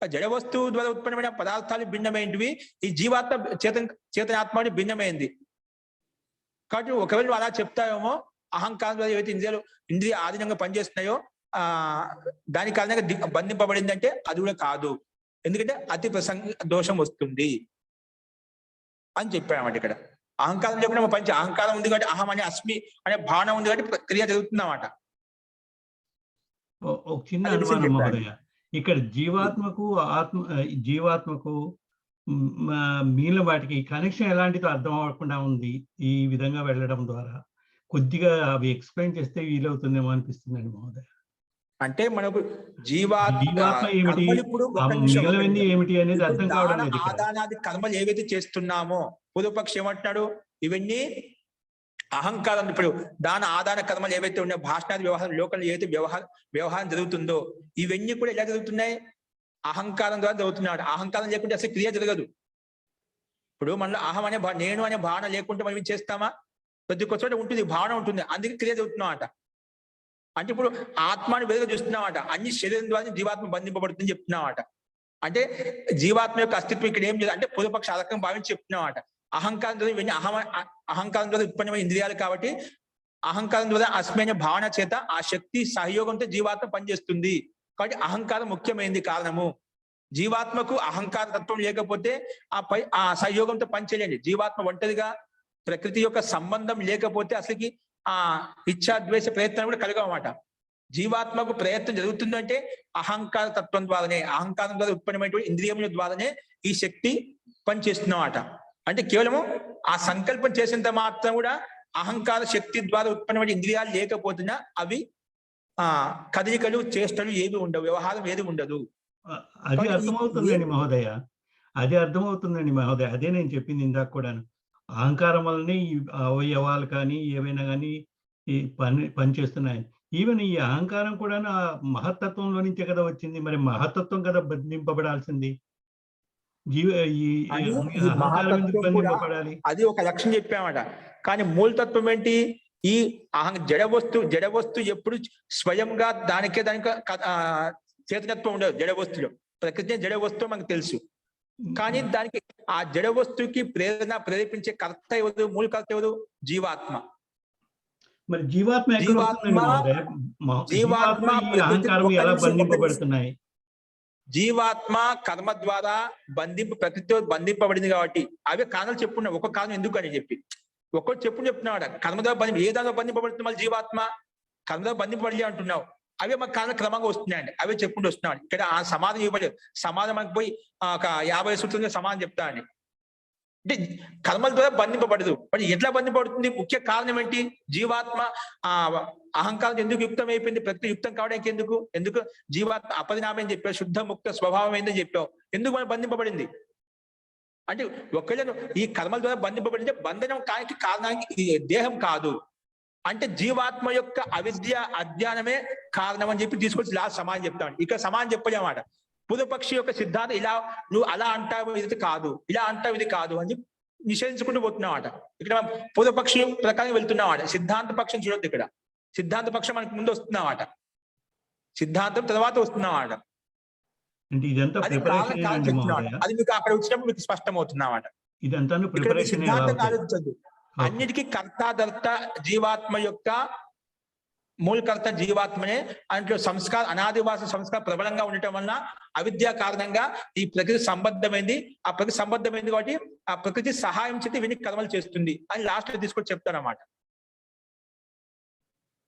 జడ వస్తువు ద్వారా ఉత్పన్నమైన పదార్థాలు భిన్నమైనవి. ఈ జీవాత్మ చేతనాత్మ భిన్నమైంది. కాబట్టి ఒకవేళ నువ్వు అలా చెప్తావేమో, అహంకారం ద్వారా ఏవైతే ఇంద్రియ ఆధీనంగా పనిచేస్తున్నాయో దాని కారణంగా బంధింపబడింది అంటే అది కూడా కాదు. ఎందుకంటే అతి ప్రసంగ దోషం వస్తుంది అని చెప్పామన్నమాట. ఇక్కడ అహంకారం లేకుండా పంచి అహంకారం ఉంది కాబట్టి అహం అనే అస్మి అనే భావన ఉంది కాబట్టి క్రియ జరుగుతుందన్నమాట. ఒక చిన్న అనుమానం మహోదయ, ఇక్కడ జీవాత్మకు మిగిలిన వాటికి కనెక్షన్ ఎలాంటిదో అర్థం అవ్వకుండా ఉంది. ఈ విధంగా వెళ్ళడం ద్వారా కొద్దిగా అవి ఎక్స్ప్లెయిన్ చేస్తే వీలవుతుందేమో అనిపిస్తుందండి మహోదయ. అంటే మనకు జీవాత్మ ఏమిటి, మిగిలినవన్నీ ఏమిటి అనేది అర్థం కావడం లేదు. ఆదానాది కర్మలు ఏవైతే చేస్తున్నామో పూర్వపక్షి ఏమంటున్నాడు, ఇవన్నీ అహంకారం. ఇప్పుడు దాని ఆదాన కర్మలు ఏవైతే ఉన్నాయో, భాషణాది వ్యవహారం, లోకంలో ఏదైతే వ్యవహారం జరుగుతుందో ఇవన్నీ కూడా ఎలా జరుగుతున్నాయి? అహంకారం ద్వారా జరుగుతున్నాడు. అహంకారం లేకుంటే అసలు క్రియ జరగదు. ఇప్పుడు మనలో అహం అనే నేను అనే భావన లేకుంటే మనం ఏం చేస్తామా? ప్రతి ఒక్క చోట ఉంటుంది, భావన ఉంటుంది, అందుకే క్రియ జరుగుతున్నామట. అంటే ఇప్పుడు ఆత్మని వెలుగు చూస్తున్నామట, అన్ని శరీరం ద్వారా జీవాత్మ బంధింపబడుతుందని చెప్తున్నామట. అంటే జీవాత్మ యొక్క అస్తిత్వం ఇక్కడ ఏం లేదు అంటే పూర్వపక్ష ఆ రకంగా భావించి చెప్తున్నామట. అహంకారం ద్వారా ఇవన్నీ అహంకారం ద్వారా ఉత్పన్నమైన ఇంద్రియాలు కాబట్టి అహంకారం ద్వారా అస్మైన భావన చేత ఆ శక్తి సహయోగంతో జీవాత్మ పనిచేస్తుంది. కాబట్టి అహంకారం ముఖ్యమైనది కారణము. జీవాత్మకు అహంకార తత్వం లేకపోతే ఆ సహయోగంతో పనిచేయండి. జీవాత్మ ఒంటరిగా ప్రకృతి యొక్క సంబంధం లేకపోతే అసలుకి ఆ ఇచ్ఛా ద్వేష ప్రయత్నం కూడా కలగమాట. జీవాత్మకు ప్రయత్నం జరుగుతుందంటే అహంకార తత్వం ద్వారానే, అహంకారం ద్వారా ఉత్పన్నమైనటువంటి ఇంద్రియముల ద్వారానే ఈ శక్తి పనిచేస్తున్నమాట. అంటే కేవలము ఆ సంకల్పం చేసినంత మాత్రం కూడా అహంకార శక్తి ద్వారా ఉత్పన్నమైన ఇంద్రియాలు లేకపోతున్నా అవి కదలికలు, చేష్టలు ఏవి ఉండవు, వ్యవహారం ఏది ఉండదు. అది అర్థమవుతుందండి మహోదయ, అది అర్థమవుతుందండి మహోదయ. అదే నేను చెప్పింది ఇందాక కూడాను. అహంకారం వల్లనే ఈ అవయవాలు కానీ ఏవైనా కానీ ఈ పనిచేస్తున్నాయి. ఈవెన్ ఈ అహంకారం కూడా మహత్తత్వంలో నుంచే కదా వచ్చింది. మరి మహత్తత్వం కదా బంధింపబడాల్సింది. అది ఒక లక్షణం చెప్పామట. కానీ మూలతత్వం ఏంటి? ఈ జడ వస్తువు ఎప్పుడు స్వయంగా దానికి చేతనత్వం ఉండదు. జడ వస్తువులో ప్రకృతి జడ వస్తువు మనకు తెలుసు. కానీ దానికి ఆ జడ వస్తువుకి ప్రేరేపించే కర్త ఎవరు? మూలకర్త ఎవరు? జీవాత్మ. మరి జీవాత్మ జీవాత్మ కర్మ ద్వారా ప్రకృతితో బంధింపబడింది కాబట్టి అవే కారణాలు చెప్పున్నాడు. ఒక కారణం ఎందుకు అని చెప్పి ఒక్కటి చెప్తున్నాడు. కర్మ ద్వారా ఏ దానిలో బంధింపబడుతుంది? మళ్ళీ జీవాత్మ కర్మ ద్వారా బంధింపబడి అంటున్నావు. అవే మాకు కారణం క్రమంగా వస్తున్నాయండి. అవే చెప్పుకుంటూ వస్తున్నాడు. ఇక్కడ ఆ సమాధానం ఇవ్వలేదు. సమాధానం మనకు పోయి ఒక 50 సూత్రంగా సమాధానం చెప్తానండి. అంటే కర్మల ద్వారా బంధింపబడదు. మరి ఎట్లా బంధింపబడుతుంది? ముఖ్య కారణం ఏంటి? జీవాత్మ అహంకారం ఎందుకు యుక్తం అయిపోయింది? ప్రకృతి యుక్తం కావడానికి ఎందుకు జీవాత్మ అపరిణామం అని చెప్పావు, శుద్ధ ముక్త స్వభావం ఏందని చెప్పావు. ఎందుకు మనం బంధింపబడింది అంటే ఒకవేళ ఈ కర్మల ద్వారా బంధింపబడింది బంధనం కానికి కారణానికి దేహం కాదు. అంటే జీవాత్మ యొక్క అవిద్య అజ్ఞానమే కారణం అని చెప్పి తీసుకొచ్చి లాస్ట్ సమానం చెప్తాను. ఇక్కడ సమానం చెప్పలేమాట. పూర్వపక్షి యొక్క సిద్ధాంతం ఇలా నువ్వు అలా అంటావు ఇది కాదు, ఇలా అంటావు ఇది కాదు అని చెప్పి నిషేధించుకుంటూ పోతున్నామాట. ఇక్కడ పూర్వపక్షి ప్రకారం వెళ్తున్నామాట. సిద్ధాంత పక్షం చూడొద్దు. ఇక్కడ సిద్ధాంత పక్షం మనకు ముందు వస్తున్నామాట, సిద్ధాంతం తర్వాత వస్తున్నామాట. అది మీకు అక్కడ వచ్చినప్పుడు మీకు స్పష్టం అవుతున్నామాట. సిద్ధాంతం ఆలోచించద్దు. అన్నిటికీ కర్త జీవాత్మ యొక్క మూలకర్త జీవాత్మనే. అందులో సంస్కారం అనాదివాస సంస్కారం ప్రబలంగా ఉండటం వలన అవిద్య కారణంగా ఈ ప్రకృతి సంబద్ధమైంది. ఆ ప్రకృతి సంబద్ధమైంది కాబట్టి ఆ ప్రకృతి సహాయం చేతి ఇవన్నీ కర్మలు చేస్తుంది అని లాస్ట్ లో తీసుకొని చెప్తారన్నమాట.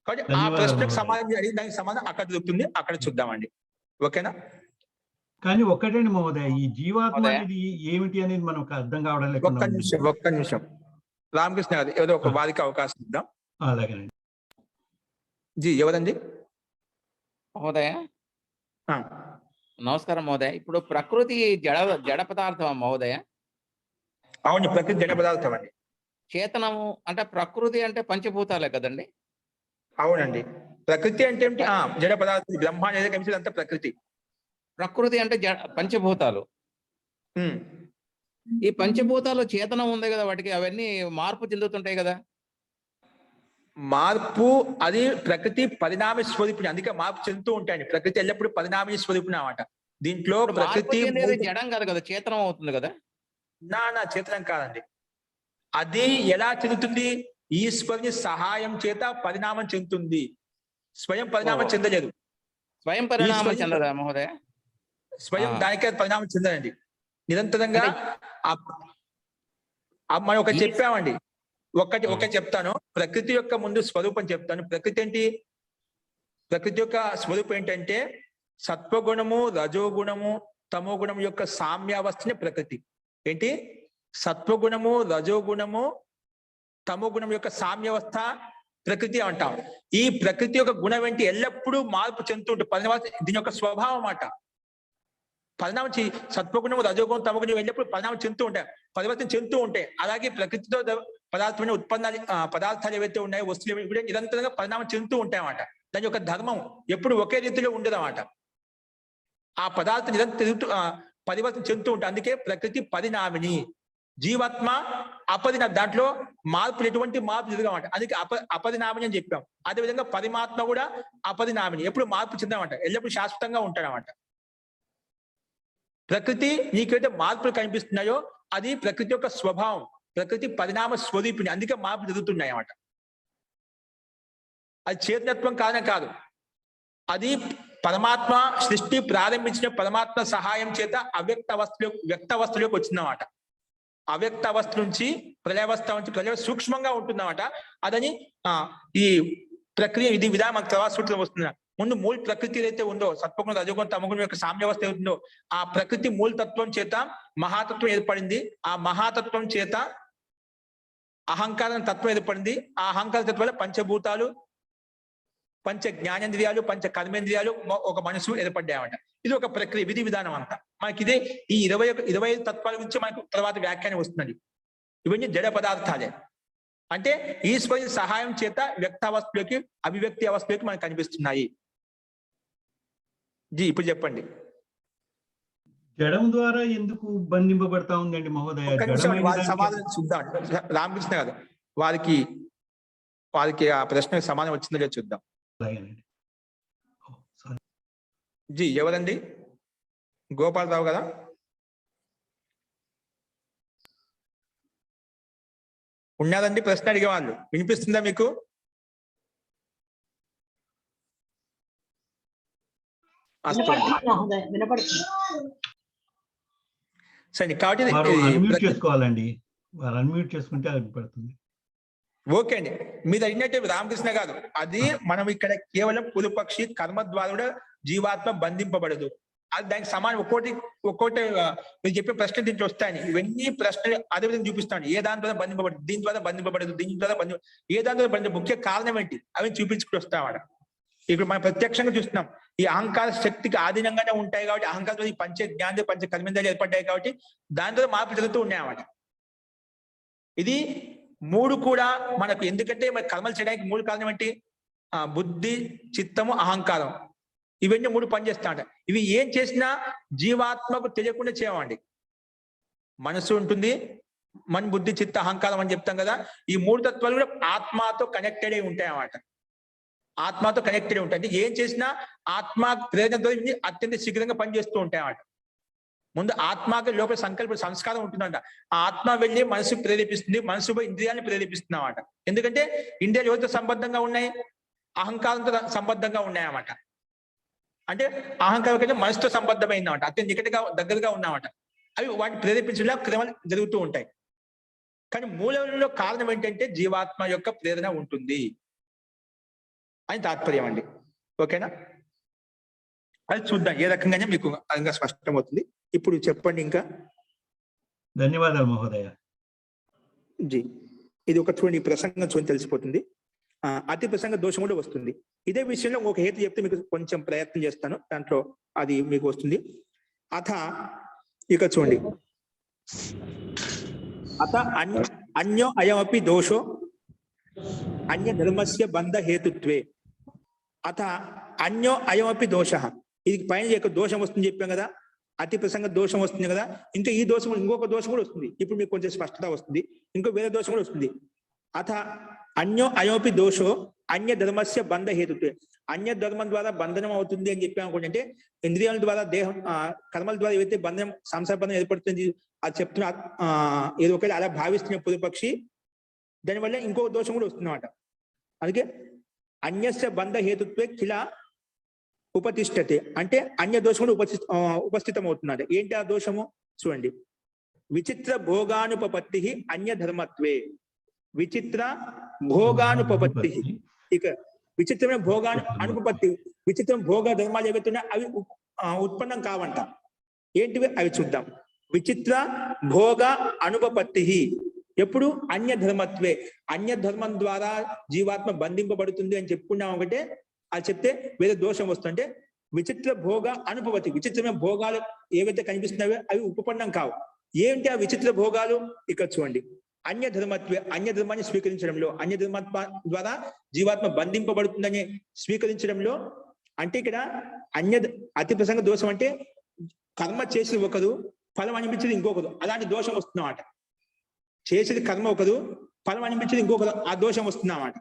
కాబట్టి ఆ ప్రశ్నకు సమాధానం అడిగి దానికి సమాధానం అక్కడ దొరుకుతుంది, అక్కడ చూద్దామండి. ఓకేనా? కానీ ఒక్కటండి మహోదయ, ఈ జీవాత్మ అనేది ఏమిటి అనేది మనకు అర్థం కావడం లేదు. ఒక్క నిమిషం రామకృష్ణ గారు ఏదో ఒక వారికి అవకాశం ఇద్దాం. అలాగేనండి. జీ ఎవరండి? మహోదయ నమస్కారం మహోదయ. ఇప్పుడు ప్రకృతి జడ పదార్థం మహోదయ? అవును, ప్రకృతి జడ పదార్థం అండి. చేతనము అంటే ప్రకృతి అంటే పంచభూతాలే కదండి. అవునండి. ప్రకృతి అంటే ఏమిటి? జడ పదార్థం బ్రహ్మ అనేది కనిపించేది అంతా ప్రకృతి. ప్రకృతి అంటే పంచభూతాలు. ఉమ్. ఈ పంచభూతాలు చేతనం ఉంది కదా, వాటికి అవన్నీ మార్పు చెందుతుంటాయి కదా. మార్పు అది ప్రకృతి పరిణామ స్వరూపిణి, అందుకే మార్పు చెందుతూ ఉంటాయండి. ప్రకృతి ఎల్లప్పుడూ పరిణామ స్వరూపిణి అన్నమాట. దీంట్లో ఇప్పుడు మార్పు ప్రకృతి చెందేది జడం కాదు కదా, చేతనం అవుతుంది కదా. నా చేతనం కాదండి. అది ఎలా చెందుతుంది? ఈశ్వరుని సహాయం చేత పరిణామం చెందుతుంది. స్వయం పరిణామం చెందలేదు. స్వయం పరిణామం ఈశ్వరుని చెందదా మహోదయ? స్వయం దానికే పరిణామం చెందదండి. నిరంతరంగా మనం ఒకటి చెప్పామండి. ఒకటి చెప్తాను. ప్రకృతి యొక్క ముందు స్వరూపం చెప్తాను. ప్రకృతి ఏంటి? ప్రకృతి యొక్క స్వరూపం ఏంటంటే సత్వగుణము, రజోగుణము, తమో గుణం యొక్క సామ్యావస్థనే ప్రకృతి. ఏంటి? సత్వగుణము, రజోగుణము, తమో గుణం యొక్క సామ్యావస్థ ప్రకృతి అంటాం. ఈ ప్రకృతి యొక్క గుణం ఏంటి? ఎల్లప్పుడూ మార్పు చెందుతుంటే దీని యొక్క స్వభావం అన్నమాట. పరిణామం సత్వగుణము, రజోగుణం, తమో గుణం ఎల్లప్పుడు పరిణామం చెందుతూ ఉంటాయి, పరివర్తన చెందుతూ ఉంటాయి. అలాగే ప్రకృతితో పదార్థమైన ఉత్పన్నాలు పదార్థాలు ఏవైతే ఉన్నాయో, వస్తువులు కూడా నిరంతరంగా పరిణామం చెందుతూ ఉంటాయి అన్నమాట. దాని యొక్క ధర్మం ఎప్పుడు ఒకే రీతిలో ఉండదు అన్నమాట. ఆ పదార్థం నిరంతరం పరివర్తన చెందుతూ ఉంటాయి. అందుకే ప్రకృతి పరిణామిని. జీవాత్మ అపరిణామి, దాంట్లో మార్పులు ఎటువంటి మార్పు జరగమాట. అందుకే అపరిణామిని అని చెప్పాం. అదేవిధంగా పరమాత్మ కూడా అపరిణామిని, ఎప్పుడు మార్పు చెందమాట, ఎల్లప్పుడు శాశ్వతంగా ఉంటాడన్నమాట. ప్రకృతి నీకైతే మార్పులు కనిపిస్తున్నాయో అది ప్రకృతి యొక్క స్వభావం. ప్రకృతి పరిణామ స్వరూపిణి, అందుకే మార్పులు జరుగుతున్నాయి అన్నమాట. అది చేతనత్వం కారణం కాదు. అది పరమాత్మ సృష్టి ప్రారంభించిన పరమాత్మ సహాయం చేత వ్యక్త అవస్థలోకి వచ్చిందన్నమాట. అవ్యక్త అవస్థ నుంచి ప్రళయావస్థ నుంచి ప్రళయ సూక్ష్మంగా ఉంటుందన్నమాట. అదని ఈ ప్రక్రియ ఇది విధానం మనకు తర్వాత సూత్రం వస్తుంది. ముందు మూల ప్రకృతి ఏదైతే ఉందో, సత్వగుణం, రజోగుణం, తమోగుణం యొక్క సామ్యావస్థ ఏతుందో, ఆ ప్రకృతి మూలతత్వం చేత మహాతత్వం ఏర్పడింది. ఆ మహాతత్వం చేత అహంకారం తత్వం ఏర్పడింది. ఆ అహంకార తత్వం వల్ల పంచభూతాలు, పంచ జ్ఞానేంద్రియాలు, పంచ కర్మేంద్రియాలు, ఒక మనసు ఏర్పడ్డాయన్నమాట. ఇది ఒక ప్రక్రియ, విధి విధానం అంతా. మనకి ఇదే ఈ 25 తత్వాల గురించి మనకు తర్వాత వ్యాఖ్యానం వస్తున్నది. ఇవన్నీ జడ పదార్థాలే. అంటే ఈశ్వరుని సహాయం చేత వ్యక్తావస్థలోకి, అభివ్యక్తి అవస్థలోకి మనకు కనిపిస్తున్నాయి. ఇప్పుడు చెప్పండి. జడం ద్వారా ఎందుకు బంధింపబడతా ఉందండి మహోదయ? సమాధానం చూద్దాం. రామకృష్ణ గారు వారికి ఆ ప్రశ్నకు సమాధానం వచ్చిందో లేదో చూద్దాం. ఎవరండి? గోపాలరావు కదా? ఉన్నారండి ప్రశ్న అడిగే వాళ్ళు? వినిపిస్తుందా మీకు? సరే, కాబట్టి చేసుకోవాలండి. వారు అన్మ్యూట్ చేసుకుంటే అది పడుతుంది. ఓకే అండి, మీరు అడిగినట్టే రామకృష్ణ గారు. అది మనం ఇక్కడ కేవలం పురుపక్షి కర్మ ద్వారా కూడా జీవాత్మ బంధింపబడదు. అది దానికి సమానం. ఒక్కోటి మీరు చెప్పే ప్రశ్న దీంట్లో వస్తాయని, ఇవన్నీ ప్రశ్నలు అదే విధంగా చూపిస్తాను. ఏ దాని ద్వారా బంధింపబడదు, దీని ద్వారా బంధింపబడదు, దీని ద్వారా ఏ దాని ద్వారా బంధి, ముఖ్య కారణం ఏంటి అవి చూపించుకుని వస్తామట. ఇప్పుడు మనం ప్రత్యక్షంగా చూస్తున్నాం. ఈ అహంకార శక్తికి ఆధీనంగానే ఉంటాయి కాబట్టి, అహంకారం ఈ పంచ జ్ఞాన పంచ కర్మేంద్రియాలు ఏర్పడ్డాయి కాబట్టి దాని ద్వారా మార్పులు జరుగుతూ ఉన్నాయన్నమాట. ఇది మూడు కూడా మనకు, ఎందుకంటే మన కర్మలు చేయడానికి మూడు కారణం ఏంటి? బుద్ధి, చిత్తము, అహంకారం. ఇవన్నీ మూడు పనిచేస్తాయంట. ఇవి ఏం చేసినా జీవాత్మకు తెలియకుండా చేయమండి. మనసు ఉంటుంది, మన బుద్ధి, చిత్త, అహంకారం అని చెప్తాం కదా. ఈ మూడు తత్వాలు కూడా ఆత్మతో కనెక్టెడ్ అయి ఉంటాయి అన్నమాట. ఆత్మతో కనెక్టెడ్ ఉంటాయి. ఏం చేసినా ఆత్మ ప్రేరణతో అత్యంత శీఘ్రంగా పనిచేస్తూ ఉంటాయి అన్నమాట. ముందు ఆత్మకి లోపల సంకల్ప సంస్కారం ఉంటుందంట. ఆ ఆత్మ వెళ్ళి మనసు ప్రేరేపిస్తుంది, మనసు ఇంద్రియాన్ని ప్రేరేపిస్తుంది అన్నమాట. ఎందుకంటే ఇంద్రియాలు ఎవరితో సంబద్ధంగా ఉన్నాయి? అహంకారంతో సంబద్ధంగా ఉన్నాయి అన్నమాట. అంటే అహంకారం కంటే మనసుతో సంబద్ధమైంది అన్నమాట. అత్యంత నికటగా దగ్గరగా ఉన్నామట. అవి వాటిని ప్రేరేపించడం క్రమాలు జరుగుతూ ఉంటాయి. కానీ మూలంలో కారణం ఏంటంటే జీవాత్మ యొక్క ప్రేరణ ఉంటుంది అని తాత్పర్యం అండి. ఓకేనా? అది చూద్దాం ఏ రకంగానే మీకు అంగా స్పష్టమవుతుంది. ఇప్పుడు చెప్పండి ఇంకా. ధన్యవాదాలు మహోదయ. ఇది ఒక చూడండి, ప్రసంగం చూడండి తెలిసిపోతుంది. అతి ప్రసంగ దోషం కూడా వస్తుంది. ఇదే విషయంలో ఒక హేతు చెప్తే మీకు కొంచెం ప్రయత్నం చేస్తాను, దాంట్లో అది మీకు వస్తుంది. అథ ఇక చూడండి, అత అన్యో అయమపి దోషో అన్య ధర్మస్య బంధ హేతుత్వే. అత అన్యో అయమపి దోష, ఇది పైన యొక్క దోషం వస్తుంది చెప్పాం కదా, అతి ప్రసంగ దోషం వస్తుంది కదా, ఇంకా ఈ దోషం ఇంకొక దోషం కూడా వస్తుంది. ఇప్పుడు మీకు కొంచెం స్పష్టత వస్తుంది, ఇంకో వేరే దోషం కూడా వస్తుంది. అత అన్యో అయోపి దోషో అన్య ధర్మస్య బంధ హేతుత్వే. అన్య ధర్మం ద్వారా బంధనం అవుతుంది అని చెప్పాము అనుకోండి, అంటే ఇంద్రియాల ద్వారా దేహం కర్మల ద్వారా ఏవైతే బంధనం సంసార బంధం ఏర్పడుతుంది అది చెప్తున్నా ఏదో ఒకటి అలా భావిస్తున్న పూర్వపక్షి, దానివల్ల ఇంకో దోషం కూడా వస్తుందన్నమాట. అందుకే అన్యస్య బంధ హేతుత్వే కిల ఉపతిష్టతే, అంటే అన్య దోషం కూడా ఉపస్థితం అవుతున్నాడు. ఏంటి ఆ దోషము చూడండి. విచిత్ర భోగానుపపత్తి అన్య ధర్మత్వే. విచిత్ర భోగానుపపత్తి, ఇక విచిత్రమైన అనుపపత్తి, విచిత్రం భోగ ధర్మాలు ఏవైతే ఉన్నాయో అవి ఉత్పన్నం కావంట. ఏంటివి అవి చూద్దాం. విచిత్ర భోగ అనుపపత్తి ఎప్పుడు అన్య ధర్మత్వే, అన్య ధర్మం ద్వారా జీవాత్మ బంధింపబడుతుంది అని చెప్పుకున్నాం ఒకటే, అది చెప్తే వేరే దోషం వస్తుంటే విచిత్ర భోగ అనుపపత్తి, విచిత్రమైన భోగాలు ఏవైతే కనిపిస్తున్నాయో అవి ఉపపన్నం కావు. ఏంటి ఆ విచిత్ర భోగాలు? ఇక్కడ చూడండి. అన్య ధర్మత్వే, అన్య ధర్మాన్ని స్వీకరించడంలో, అన్య ధర్మాత్మ ద్వారా జీవాత్మ బంధింపబడుతుందని స్వీకరించడంలో, అంటే ఇక్కడ అతి ప్రసంగ దోషం అంటే కర్మ చేసి ఒకరు ఫలం అనిపించేది ఇంకొకరు, అలాంటి దోషం వస్తున్నమాట. చేసేది కర్మ ఒకరు, ఫలం అనిపించేది ఇంకొకరు, ఆ దోషం వస్తున్నమాట.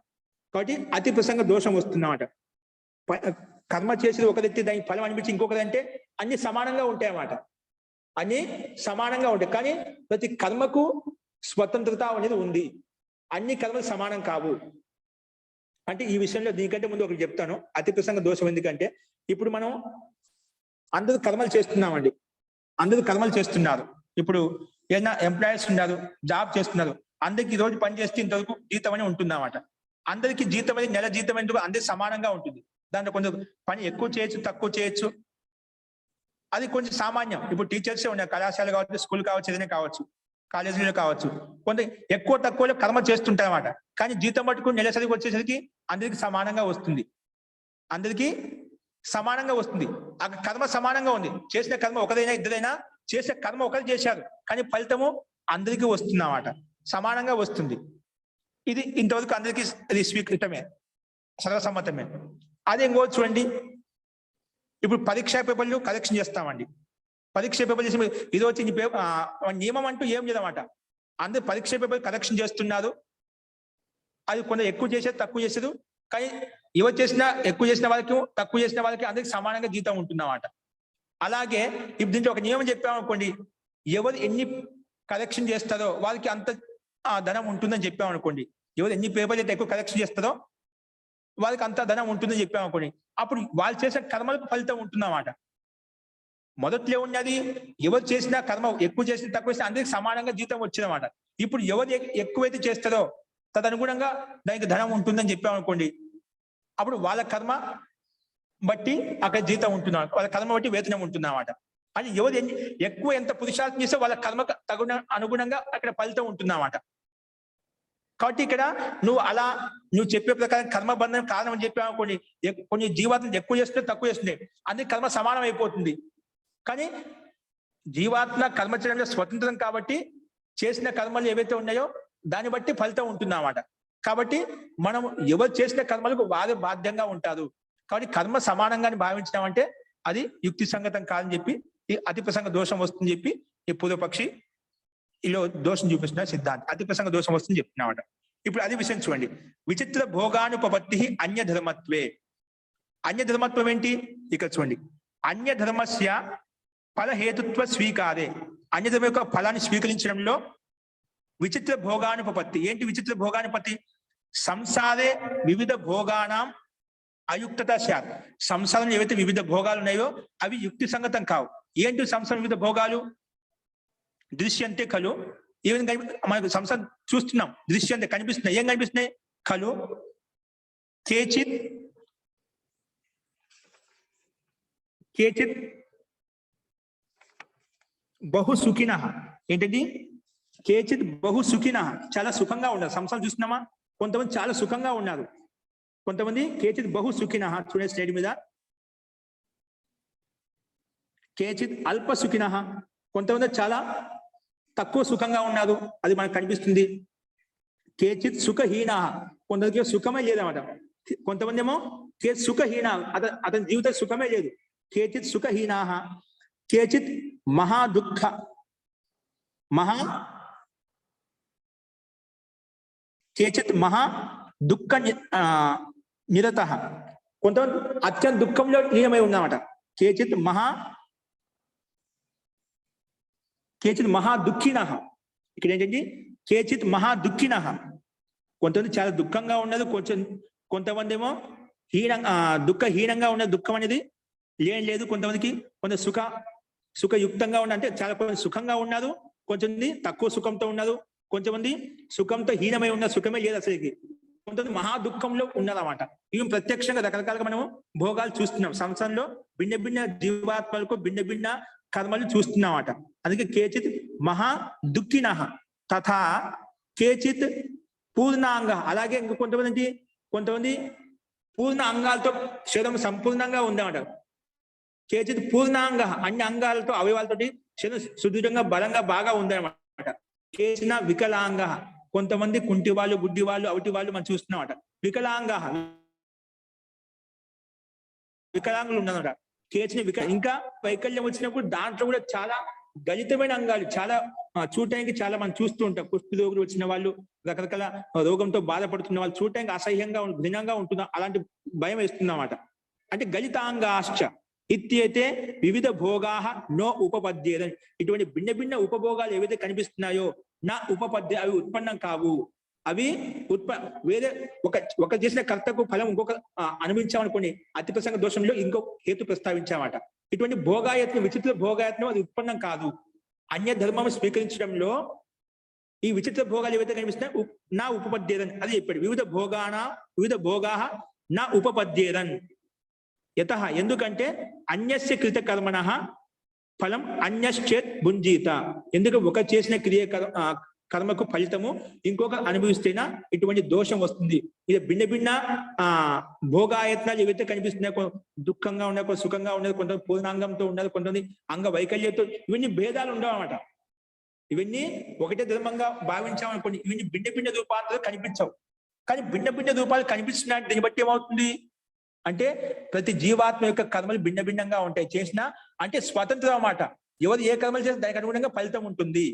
కాబట్టి అతి ప్రసంగ దోషం వస్తున్నమాట. కర్మ చేసేది ఒకరెత్తి దానికి ఫలం అనిపించి ఇంకొకరు అంటే అన్ని సమానంగా ఉంటాయి అన్నమాట. అన్ని సమానంగా ఉంటాయి, కానీ ప్రతి కర్మకు స్వతంత్రత అనేది ఉంది. అన్ని కర్మలు సమానం కావు. అంటే ఈ విషయంలో దీనికంటే ముందు ఒకటి చెప్తాను. అతి ప్రసంగ దోషం ఎందుకంటే, ఇప్పుడు మనం అందరూ కర్మలు చేస్తున్నామండి, అందరూ కర్మలు చేస్తున్నారు. ఇప్పుడు ఏదైనా ఎంప్లాయీస్ ఉన్నారు, జాబ్ చేస్తున్నారు, అందరికి రోజు పని చేస్తే ఇంతవరకు జీతం అని ఉంటుందన్నమాట. అందరికీ జీతం అనేది నెల జీతం ఎందుకు అందరికి సమానంగా ఉంటుంది. దాంట్లో కొంచెం పని ఎక్కువ చేయొచ్చు, తక్కువ చేయొచ్చు, అది కొంచెం సామాన్యం. ఇప్పుడు టీచర్సే ఉన్నాయి, కళాశాల కావచ్చు, స్కూల్ కావచ్చు, ఏదైనా కావచ్చు, కాలేజీలో కావచ్చు, కొంత ఎక్కువ తక్కువలో కర్మ చేస్తుంటారు అన్నమాట. కానీ జీతం పట్టుకుని నెలసరికి వచ్చేసరికి అందరికి సమానంగా వస్తుంది, అందరికీ సమానంగా వస్తుంది. ఆ కర్మ సమానంగా ఉంది. చేసిన కర్మ ఒకదైనా ఇద్దరైనా చేసే కర్మ ఒకరు చేశారు, కానీ ఫలితము అందరికీ వస్తుంది అన్నమాట, సమానంగా వస్తుంది. ఇది ఇంతవరకు అందరికీ ఇది స్వీకృతమే, సర్వసమ్మతమే. అదే ఇంకో చూడండి. ఇప్పుడు పరీక్షా పేపర్లు కరెక్షన్ చేస్తామండి. పరీక్ష పేపర్ చేసి ఇది వచ్చి నియమం అంటూ ఏం లేదన్నమాట. అందరు పరీక్ష పేపర్ కరెక్షన్ చేస్తున్నారు. అది కొంత ఎక్కువ చేసేది, తక్కువ చేసేది, కానీ ఎవరు చేసినా ఎక్కువ చేసిన వాళ్ళకి తక్కువ చేసిన వాళ్ళకి అందరికి సమానంగా జీతం ఉంటుందన్నమాట. అలాగే ఇప్పుడు దీంట్లో ఒక నియమం చెప్పామనుకోండి, ఎవరు ఎన్ని కరెక్షన్ చేస్తారో వాళ్ళకి అంత ధనం ఉంటుందని చెప్పామనుకోండి. ఎవరు ఎన్ని పేపర్లు అయితే ఎక్కువ కరెక్షన్ చేస్తారో వాళ్ళకి అంత ధనం ఉంటుందని చెప్పామనుకోండి. అప్పుడు వాళ్ళు చేసిన కర్మలకు ఫలితం ఉంటుందన్నమాట. మొదట్లో ఉన్నది ఎవరు చేసినా కర్మ ఎక్కువ చేసిన తక్కువ చేసినా అందరికి సమానంగా జీతం వచ్చిందన్నమాట. ఇప్పుడు ఎవరు ఎక్కువైతే చేస్తారో తదనుగుణంగా దానికి ధనం ఉంటుందని చెప్పామనుకోండి. అప్పుడు వాళ్ళ కర్మ బట్టి అక్కడ జీతం ఉంటుంది, వాళ్ళ కర్మ బట్టి వేతనం ఉంటుంది అన్నమాట. అది ఎవరు ఎక్కువ ఎంత పురుషార్థం చేస్తే వాళ్ళ కర్మ అనుగుణంగా అక్కడ ఫలితం ఉంటుంది అన్నమాట. కాబట్టి ఇక్కడ నువ్వు చెప్పే ప్రకారం కర్మబంధనం కారణం అని చెప్పామనుకోండి, కొన్ని జీవాత్మలు ఎక్కువ చేస్తుంటే తక్కువ చేస్తుంది, అందుకే కర్మ సమానం అయిపోతుంది. కానీ జీవాత్మ కర్మ చేయడంలో స్వతంత్రం కాబట్టి చేసిన కర్మలు ఏవైతే ఉన్నాయో దాన్ని బట్టి ఫలితం ఉంటుంది అన్నమాట. కాబట్టి మనం ఎవరు చేసిన కర్మలకు వారు బాధ్యంగా ఉంటారు. కాబట్టి కర్మ సమానంగా భావించినామంటే అది యుక్తి సంగతం కాదని చెప్పి ఈ అతి ప్రసంగ దోషం వస్తుందని చెప్పి ఈ పూర్వపక్షి ఇలా దోషం చూపిస్తున్న సిద్ధాంతం. అతి ప్రసంగ దోషం వస్తుంది చెప్తున్నామట. ఇప్పుడు అది విషయం చూడండి. విచిత్ర భోగానుపపత్తి అన్య ధర్మత్వే. అన్య ధర్మత్వం ఏంటి? ఇక్కడ చూడండి. అన్య ధర్మస్య ఫలహేతుత్వ స్వీకారే. అన్యధర్మ యొక్క ఫలాన్ని స్వీకరించడంలో విచిత్ర భోగానుపపత్తి. ఏంటి విచిత్ర భోగానుపత్తి? సంసారే వివిధ భోగానాం అయుక్తత శాత్. సంసారంలో ఏవైతే వివిధ భోగాలు ఉన్నాయో అవి యుక్తి సంగతం కావు. ఏంటి సంసారం వివిధ భోగాలు? దృశ్యంతే కలు. ఏమైనా మనకు సంసారం చూస్తున్నాం, దృశ్యంతే కనిపిస్తున్నాయి. ఏం కనిపిస్తున్నాయి? కలు కేచిత్ బహు సుఖిన. ఏంటండి? కేచిత్ బహు సుఖిన, చాలా సుఖంగా ఉన్నారు. సంసారం చూస్తున్నామా? కొంతమంది చాలా సుఖంగా ఉన్నారు, కొంతమంది కేచిత్ బహు సుఖిన. చూడే స్లైడ్ మీద. కేచిత్ అల్ప సుఖిన, కొంతమంది చాలా తక్కువ సుఖంగా ఉన్నారు, అది మనకు కనిపిస్తుంది. కేచిత్ సుఖహీన, కొందరికి సుఖమే లేదన్నమాట. కొంతమంది ఏమో సుఖహీన, అతని జీవితం సుఖమే లేదు. కేచిత్ సుఖహీనా, కేచిత్ మహాదుఃఖ కేచిత్ మహా దుఃఖ నిరత, కొంతమంది అత్యంత దుఃఖంలో లీనమై ఉన్నమాట. కేచిత్ మహా దుఃఖిన, ఇక్కడ ఏంటంటే కేచిత్ మహా దుఃఖిన, కొంతమంది చాలా దుఃఖంగా ఉన్నది, కొంతమంది ఏమో దుఃఖహీనంగా ఉన్న దుఃఖం అనేది లేదు. కొంతమందికి కొంత సుఖయుక్తంగా ఉన్న, అంటే చాలా కొంచెం సుఖంగా ఉన్నారు, కొంతమంది తక్కువ సుఖంతో ఉన్నారు, కొంతమంది సుఖంతో హీనమై ఉన్న, సుఖమే లేదు అసలుకి, కొంతమంది మహా దుఃఖంలో ఉన్నదన్నమాట. ఇవి ప్రత్యక్షంగా రకరకాలుగా మనము భోగాలు చూస్తున్నాం. సంసారంలో భిన్న భిన్న జీవాత్మలకు భిన్న భిన్న కర్మలు చూస్తున్నామట. అందుకే కేచిత్ మహా దుఃఖిన తథా కేచిత్ పూర్ణాంగ, అలాగే ఇంకా కొంతమంది పూర్ణ అంగాలతో శరీరం సంపూర్ణంగా ఉందన్నమాట. కేచిత్ పూర్ణాంగ, అన్ని అంగాలతో అవయవాలతోటి శరీరం సుదృఢంగా బలంగా బాగా ఉందన్నమాట. కేచిన వికలాంగ, కొంతమంది కుంటి వాళ్ళు, గుడ్డి వాళ్ళు, అవిటి వాళ్ళు మనం చూస్తున్నామట. వికలాంగులు ఉన్నదన్నమాట. కేచిన ఇంకా వైకల్యం వచ్చినప్పుడు దాంట్లో కూడా చాలా గలితమైన అంగాలు, చాలా చూడటానికి చాలా మనం చూస్తూ ఉంటాం. కుష్టి రోగులు వచ్చిన వాళ్ళు, రకరకాల రోగంతో బాధపడుతున్న వాళ్ళు చూడటానికి అసహ్యంగా భిన్నంగా ఉంటుందా, అలాంటి భయం వేస్తుందన్నమాట. అంటే గలితాంగాశ్చ ఇత్యేతే వివిధ భోగా నో ఉపపద్యేద, ఇటువంటి భిన్న భిన్న ఉపభోగాలు ఏవైతే కనిపిస్తున్నాయో నా ఉపపద్య, అవి ఉత్పన్నం కావు. అవి వేరే ఒక చేసిన కర్తకు ఫలం ఇంకొక అనుభవించామనుకోండి, అతి ప్రసంగ దోషంలో ఇంకో హేతు ప్రస్తావించామట. ఇటువంటి భోగాయత్నం, విచిత్ర భోగాయత్నం అది ఉత్పన్నం కాదు. అన్య ధర్మం స్వీకరించడంలో ఈ విచిత్ర భోగాలు ఏవైతే కనిపిస్తున్నాయో నా ఉపపద్యేదన్ అది చెప్పాడు. వివిధ భోగా నా ఉపపద్యేదన్ యత, ఎందుకంటే అన్యస్య కృత కర్మణ ఫలం అన్యశ్చేత్ భుంజీత, ఎందుకు ఒక చేసిన కర్మకు ఫలితము ఇంకొక అనుభవిస్తేనా ఇటువంటి దోషం వస్తుంది. ఇది భిన్న భిన్న భోగాయత్నాలు ఏవైతే కనిపిస్తున్నాయో, దుఃఖంగా ఉన్నది, సుఖంగా ఉన్నది, కొంతమంది పూర్ణాంగంతో ఉన్నది, కొంతమంది అంగ వైకల్యంతో, ఇవన్నీ భేదాలు ఉండవన్నమాట. ఇవన్నీ ఒకటే ధర్మంగా భావించామనుకోండి, ఇవన్నీ భిన్న భిన్న రూపాలతో కనిపించవు. కానీ భిన్న భిన్న రూపాలు కనిపిస్తున్నాయి, దీన్ని బట్టి ఏమవుతుంది అంటే ప్రతి జీవాత్మ యొక్క కర్మలు భిన్న భిన్నంగా ఉంటాయి. చేసిన అంటే స్వతంత్రం అన్నమాట. ఎవరు ఏ కర్మలు చేస్తే దానికి అనుగుణంగా ఫలితం ఉంటుంది.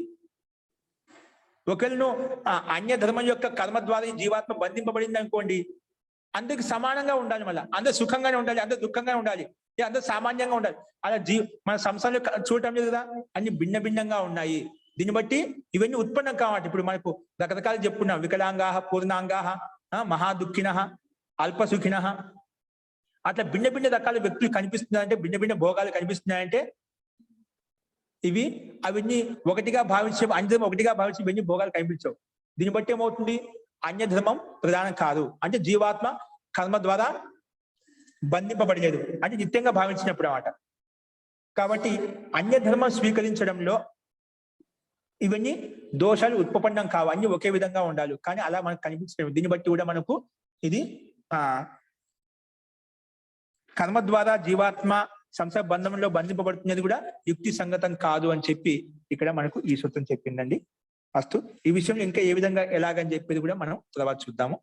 ఒకవేళ అన్య ధర్మం యొక్క కర్మ ద్వారా ఈ జీవాత్మ బంధింపబడింది అనుకోండి, అందరికి సమానంగా ఉండాలి, మళ్ళీ అందరు సుఖంగానే ఉండాలి, అందరు దుఃఖంగానే ఉండాలి, అందరు సామాన్యంగా ఉండాలి. అలా మన సంసారంలో చూడటం లేదు కదా, అన్ని భిన్న భిన్నంగా ఉన్నాయి. దీన్ని బట్టి ఇవన్నీ ఉత్పన్నం కావాలి. ఇప్పుడు మనకు రకరకాలు చెప్పుకున్నాం, వికలాంగా, పూర్ణాంగా, మహాదుఃఖిన, అల్పసుఖిన, అట్లా భిన్న భిన్న రకాల వ్యక్తులు కనిపిస్తున్నాయంటే, భిన్న భిన్న భోగాలు కనిపిస్తున్నాయంటే అవన్నీ ఒకటిగా భావించే, అన్యధర్మం ఒకటిగా భావించి ఇవన్నీ భోగాలు కనిపించవు. దీన్ని బట్టి ఏమవుతుంది, అన్యధర్మం ప్రధానం కాదు, అంటే జీవాత్మ కర్మ ద్వారా బంధింపబడలేదు అంటే నిత్యంగా భావించినప్పుడు అన్నమాట. కాబట్టి అన్యధర్మం స్వీకరించడంలో ఇవన్నీ దోషాలు ఉత్పన్నం కావు, అన్ని ఒకే విధంగా ఉండాలి. కానీ అలా మనకు కనిపించలేదు. దీన్ని బట్టి కూడా మనకు ఇది కర్మ ద్వారా జీవాత్మ సంసార బంధంలో బంధింపబడుతున్నది కూడా యుక్తి సంగతం కాదు అని చెప్పి ఇక్కడ మనకు ఈ సూత్రం చెప్పిందండి. అస్తు, ఈ విషయంలో ఇంకా ఏ విధంగా ఎలాగని చెప్పేది కూడా మనం తర్వాత చూద్దాము.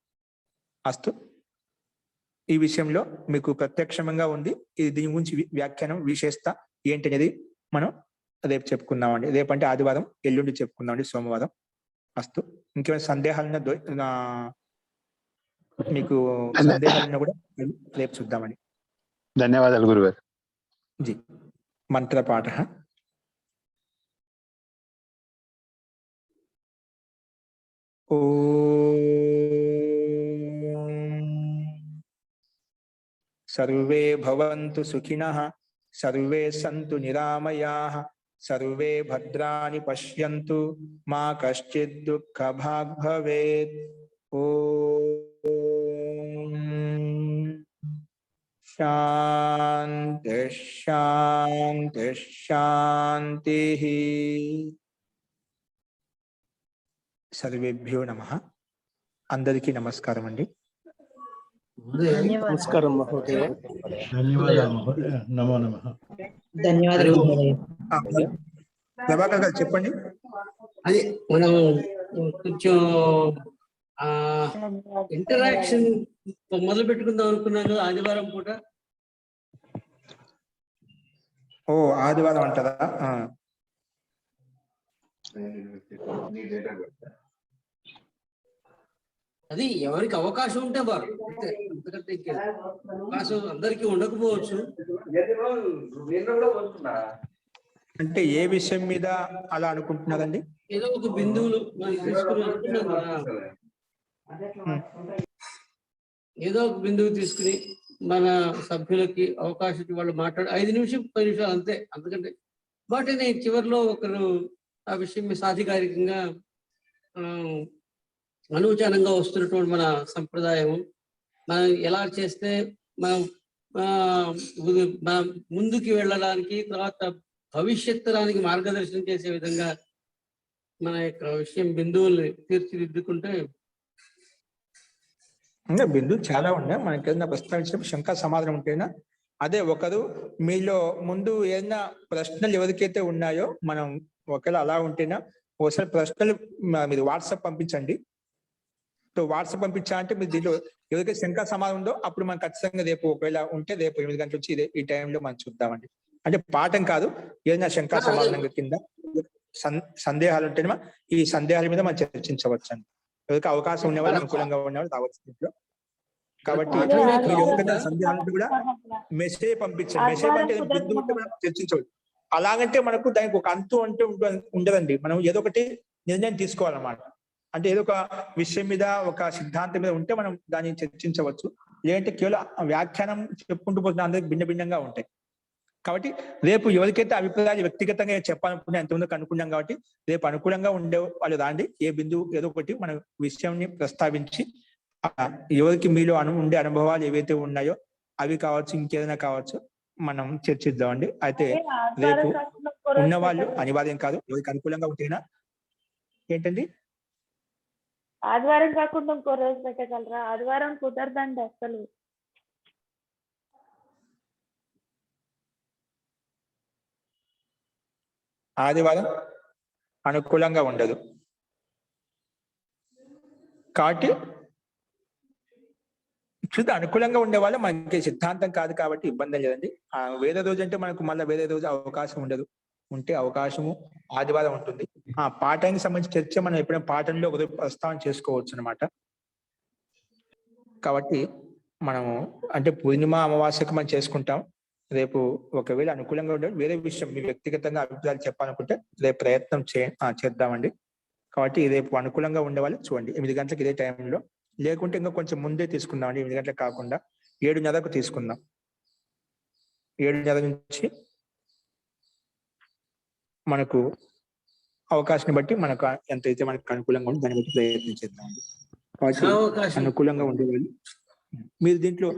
అస్తు, ఈ విషయంలో మీకు ప్రత్యక్షంగా ఉంది. ఇది దీని గురించి వ్యాఖ్యానం విశేషత ఏంటనేది మనం రేపు చెప్పుకుందామండి. రేపంటే ఆదివారం, ఎల్లుండి చెప్పుకుందామండి, సోమవారం. అస్తు, ఇంకేమైనా సందేహాలున్నా మీకు సందేహాలున్నా కూడా రేపు చూద్దామండి. ధన్యవాదాలు గురుగారు. जी, मंत्रपाठ सर्वे भवन्तु सुखिनः, सर्वे सन्तु निरामयाः, सर्वे भद्राणि पश्यन्तु, मा कश्चित् दुःखभाग् भवेत्। शांति शांति शांति। सर्वेभ्यो नमः. अंदरिकी नमस्कारम अंडी. नमस्कारम महोदय. ధన్యవాదాలు మహోదయ. నమో నమః. ధన్యవాదాలు. ప్రభాకర్ గారు చెప్పండి. అది మనం కొంచెం ఆ ఇంటరాక్షన్ మొదలు పెట్టుకుందాం అనుకున్నాను కదా ఆదివారం పూట. ఓ ఆదివారం అంటారా? అది ఎవరికి అవకాశం ఉంటే వారు అంతే, ఎందుకంటే అవకాశం అందరికీ ఉండకపోవచ్చు. అంటే ఏ విషయం మీద అలా అనుకుంటున్నారండి? ఏదో ఒక బిందువులు మనం తీసుకుని అనుకున్నాం కదా, ఏదో ఒక బిందువు తీసుకుని మన సభ్యులకి అవకాశం వాళ్ళు మాట్లాడి 5 నిమిషం 10 నిమిషాలు అంతే, అందుకంటే వాటిని చివరిలో ఒకరు ఆ విషయం మీద సాధికారికంగా అనూచానంగా వస్తున్నటువంటి మన సంప్రదాయం, మనం ఎలా చేస్తే మనం ముందుకు వెళ్ళడానికి, తర్వాత భవిష్యత్ తరానికి మార్గదర్శనం చేసే విధంగా మన యొక్క విషయం బిందువుల్ని తీర్చిదిద్దుకుంటే. బిందువులు చాలా ఉన్నాయి, మనకి ఏదైనా ప్రస్తావించినప్పుడు శంకా సమాధానం ఉంటేనా అదే ఒకరు మీలో ముందు ఏదైనా ప్రశ్నలు ఎవరికైతే ఉన్నాయో మనం ఒకవేళ అలా ఉంటేనా ఒకసారి ప్రశ్నలు మీరు వాట్సాప్ పంపించండి. వాట్సాప్ పంపించా అంటే మీరు దీంట్లో ఎవరికైతే శంకా సమాధానం ఉందో అప్పుడు మనం ఖచ్చితంగా రేపు ఒకవేళ ఉంటే రేపు 8 గంటల నుంచి ఈ టైంలో మనం చూద్దామండి. అంటే పాఠం కాదు, ఏదైనా శంకా సమాధానం కింద సందేహాలు ఉంటేనే ఈ సందేహాల మీద మనం చర్చించవచ్చు అండి. ఎవరికి అవకాశం ఉన్నవాళ్ళు అనుకూలంగా ఉన్నవాళ్ళు రావచ్చు దీంట్లో. కాబట్టి మీరు ఎవరికైనా సందేహాలు కూడా మెసేజ్ పంపించండి. మెసేజ్ అంటే బిందువు ఉంటే మనం చర్చించవచ్చు. అలాగంటే మనకు దానికి ఒక అంతు అంటే ఉండదండి. మనం ఏదో ఒకటి నిర్ణయం తీసుకోవాలన్నమాట. అంటే ఏదో ఒక విషయం మీద ఒక సిద్ధాంతం మీద ఉంటే మనం దాన్ని చర్చించవచ్చు. లేదంటే కేవలం వ్యాఖ్యానం చెప్పుకుంటూ పోతున్న అందరికి భిన్న భిన్నంగా ఉంటాయి. కాబట్టి రేపు ఎవరికైతే అభిప్రాయాలు వ్యక్తిగతంగా చెప్పాలనుకున్నా ఎంతమందికి అనుకున్నాం కాబట్టి రేపు అనుకూలంగా ఉండే వాళ్ళు రాండి. ఏ బిందువు ఏదో ఒకటి మన విషయాన్ని ప్రస్తావించి ఎవరికి మీలో ఉండే అనుభవాలు ఏవైతే ఉన్నాయో అవి కావచ్చు, ఇంకేదైనా కావచ్చు, మనం చర్చిద్దామండి. అయితే రేపు ఉన్నవాళ్ళు అనివార్యం కాదు, ఎవరికి అనుకూలంగా ఉంటేనా. ఏంటండి? ఆదివారం కాకుండా ఇంకో రోజు పెట్టగలరా? ఆదివారం కుదరదండి అసలు. ఆదివారం అనుకూలంగా ఉండదు కాబట్టి చూద్దాం. అనుకూలంగా ఉండే వాళ్ళు మనకి సిద్ధాంతం కాదు కాబట్టి ఇబ్బంది లేదండి. వేరే రోజు అంటే మనకు మళ్ళీ వేరే రోజు అవకాశం ఉండదు. ఉంటే అవకాశము ఆదివారం ఉంటుంది. పాఠానికి సంబంధించిన చర్చ మనం ఎప్పుడైనా పాఠంలో ఒక ప్రస్తావన చేసుకోవచ్చు అనమాట. కాబట్టి మనము అంటే పూర్ణిమ అమావాస్యకు మనం చేసుకుంటాం. రేపు ఒకవేళ అనుకూలంగా ఉండే వేరే విషయం మీ వ్యక్తిగతంగా అభిప్రాయాలు చెప్పాలనుకుంటే రేపు ప్రయత్నం చేద్దామండి. కాబట్టి రేపు అనుకూలంగా ఉండే వాళ్ళు చూడండి 8 గంటలకు ఇదే టైంలో, లేకుంటే ఇంకా కొంచెం ముందే తీసుకుందాం అండి. 8 గంటలకు కాకుండా 7:30కు తీసుకుందాం. 7:30 నుంచి మనకు అవకాశాన్ని బట్టి మనకు ఎంతైతే మనకు అనుకూలంగా ఉంటే దాన్ని బట్టి ప్రయత్నం చేద్దామండి. కాబట్టి అనుకూలంగా ఉండేవాళ్ళు మీరు దీంట్లో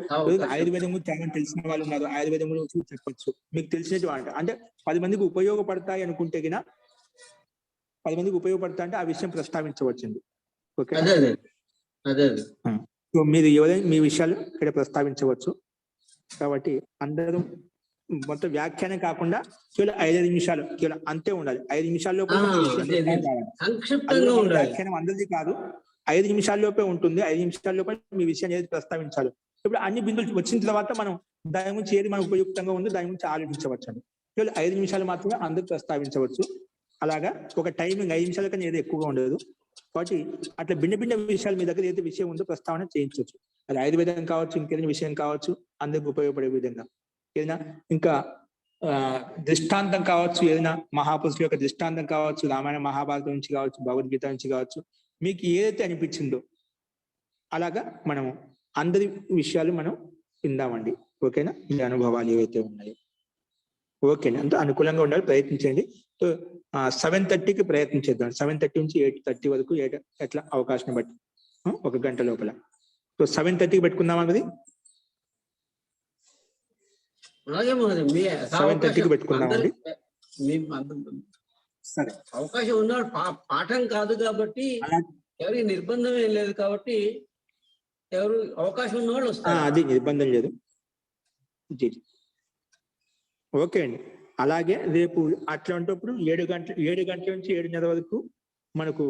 ఆయుర్వేదము చాలా తెలిసిన వాళ్ళు ఉన్నారు, ఆయుర్వేదములు చెప్పచ్చు. మీకు తెలిసినటువంటి అంటే 10 మందికి ఉపయోగపడతాయి అనుకుంటే గిన 10 మందికి ఉపయోగపడతా అంటే ఆ విషయం ప్రస్తావించవచ్చండి. ఓకే, సో మీరు ఎవరైనా మీ విషయాలు ఇక్కడ ప్రస్తావించవచ్చు. కాబట్టి అందరూ మొత్తం వ్యాఖ్యానం కాకుండా కేవలం 5 నిమిషాలు కేవలం అంతే ఉండాలి. 5 నిమిషాల్లోపే వ్యాఖ్యానం అందరిది కాదు, 5 నిమిషాల్లోపే ఉంటుంది. 5 నిమిషాల్లోపే మీ విషయాన్ని ఏది ప్రస్తావించాలి. ఇప్పుడు అన్ని బిందువులు వచ్చిన తర్వాత మనం దాని గురించి ఏది మనం ఉపయుక్తంగా ఉందో దాని గురించి ఆలోచించవచ్చు అండి. కేవలం 5 నిమిషాలు మాత్రమే అందరూ ప్రస్తావించవచ్చు. అలాగా ఒక టైమింగ్ 5 నిమిషాల కన్నా ఏది ఎక్కువగా ఉండదు. కాబట్టి అట్లా భిన్న భిన్న విషయాలు మీ దగ్గర ఏదైతే విషయం ఉందో ప్రస్తావన చేయించవచ్చు. అది ఆయుర్వేదం కావచ్చు, ఇంకేదైనా విషయం కావచ్చు, అందరికి ఉపయోగపడే విధంగా ఏదైనా ఇంకా దృష్టాంతం కావచ్చు, ఏదైనా మహాపురుషుల యొక్క దృష్టాంతం కావచ్చు, రామాయణ మహాభారతం నుంచి కావచ్చు, భగవద్గీత నుంచి కావచ్చు, మీకు ఏదైతే అనిపించిందో అలాగా మనము అందరి విషయాలు మనం విందామండి. ఓకేనా? మీ అనుభవాలు ఏవైతే ఉన్నాయో ఓకేనా? అంత అనుకూలంగా ఉండాలి, ప్రయత్నించండి. సో 7:30కి ప్రయత్నం చేద్దాం. 7:30 నుంచి 8:30 వరకు ఎట్లా అవకాశం బట్టి 1 గంట లోపల. సో 7:30కి పెట్టుకుందాం అన్నది. 7:30కి పెట్టుకుందామండి. సరే, అవకాశం ఉన్నాడు. పాఠం కాదు కాబట్టి ఎవరికి నిర్బంధం ఏం లేదు కాబట్టి ఎవరు అవకాశం ఉన్నవాళ్ళు వస్తారు. అది నిర్బంధం లేదు. ఓకే అండి. అలాగే రేపు అట్లా ఉంటప్పుడు 7 గంటల నుంచి 7:30 వరకు మనకు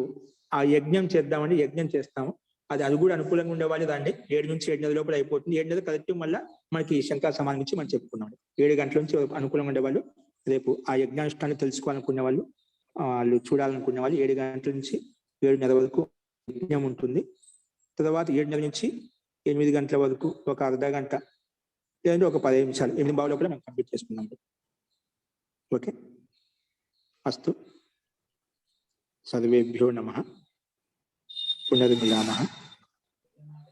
ఆ యజ్ఞం చేద్దామని యజ్ఞం చేస్తాము. అది కూడా అనుకూలంగా ఉండేవాళ్ళు దాన్ని 7 నుంచి 7:30 లోపల అయిపోతుంది. 7:30 కరెక్ట్ మళ్ళీ మనకి శంకర సమాధి నుంచి మనం చెప్పుకున్నాం. 7 గంటల నుంచి అనుకూలంగా ఉండేవాళ్ళు రేపు ఆ యజ్ఞానుష్ఠాన్ని తెలుసుకోవాలనుకునే వాళ్ళు, వాళ్ళు చూడాలనుకునే వాళ్ళు 7 గంటల నుంచి 7:30 వరకు యజ్ఞం ఉంటుంది. తర్వాత 7:30 నుంచి 8 గంటల వరకు ఒక అర్ధ గంట లేదంటే ఒక 15 నిమిషాలు 8:15 లోపల మనం కంప్లీట్ చేసుకున్నాం. ఓకే, అస్తు. సర్వేభ్యో నమః. పునర్మిలామః.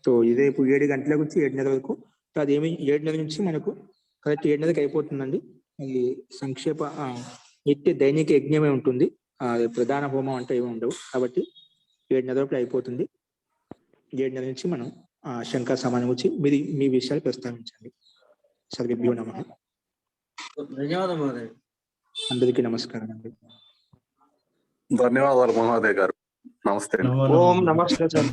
సో ఇదే 7 గంటల నుంచి 7:30 వరకు, అదేమి 7:30 నుంచి మనకు కరెక్ట్ 7:30కి అయిపోతుందండి. అది సంక్షేప నిత్య దైనిక యజ్ఞమే ఉంటుంది. ప్రధాన హోమం అంటే ఏమి ఉండవు కాబట్టి 7:30 వరకు అయిపోతుంది. 7:30 నుంచి మనం శంకర సమాధి గురించి మీ విషయాలు ప్రస్తావించండి. సర్వేభ్యో నమః. ధన్యవాదాలు మహోదయ. అందరికీ నమస్కారం అండి. ధన్యవాదాలు మహోదయ్ గారు. నమస్తే. నమో ఓం నమః. నమస్తే సార్.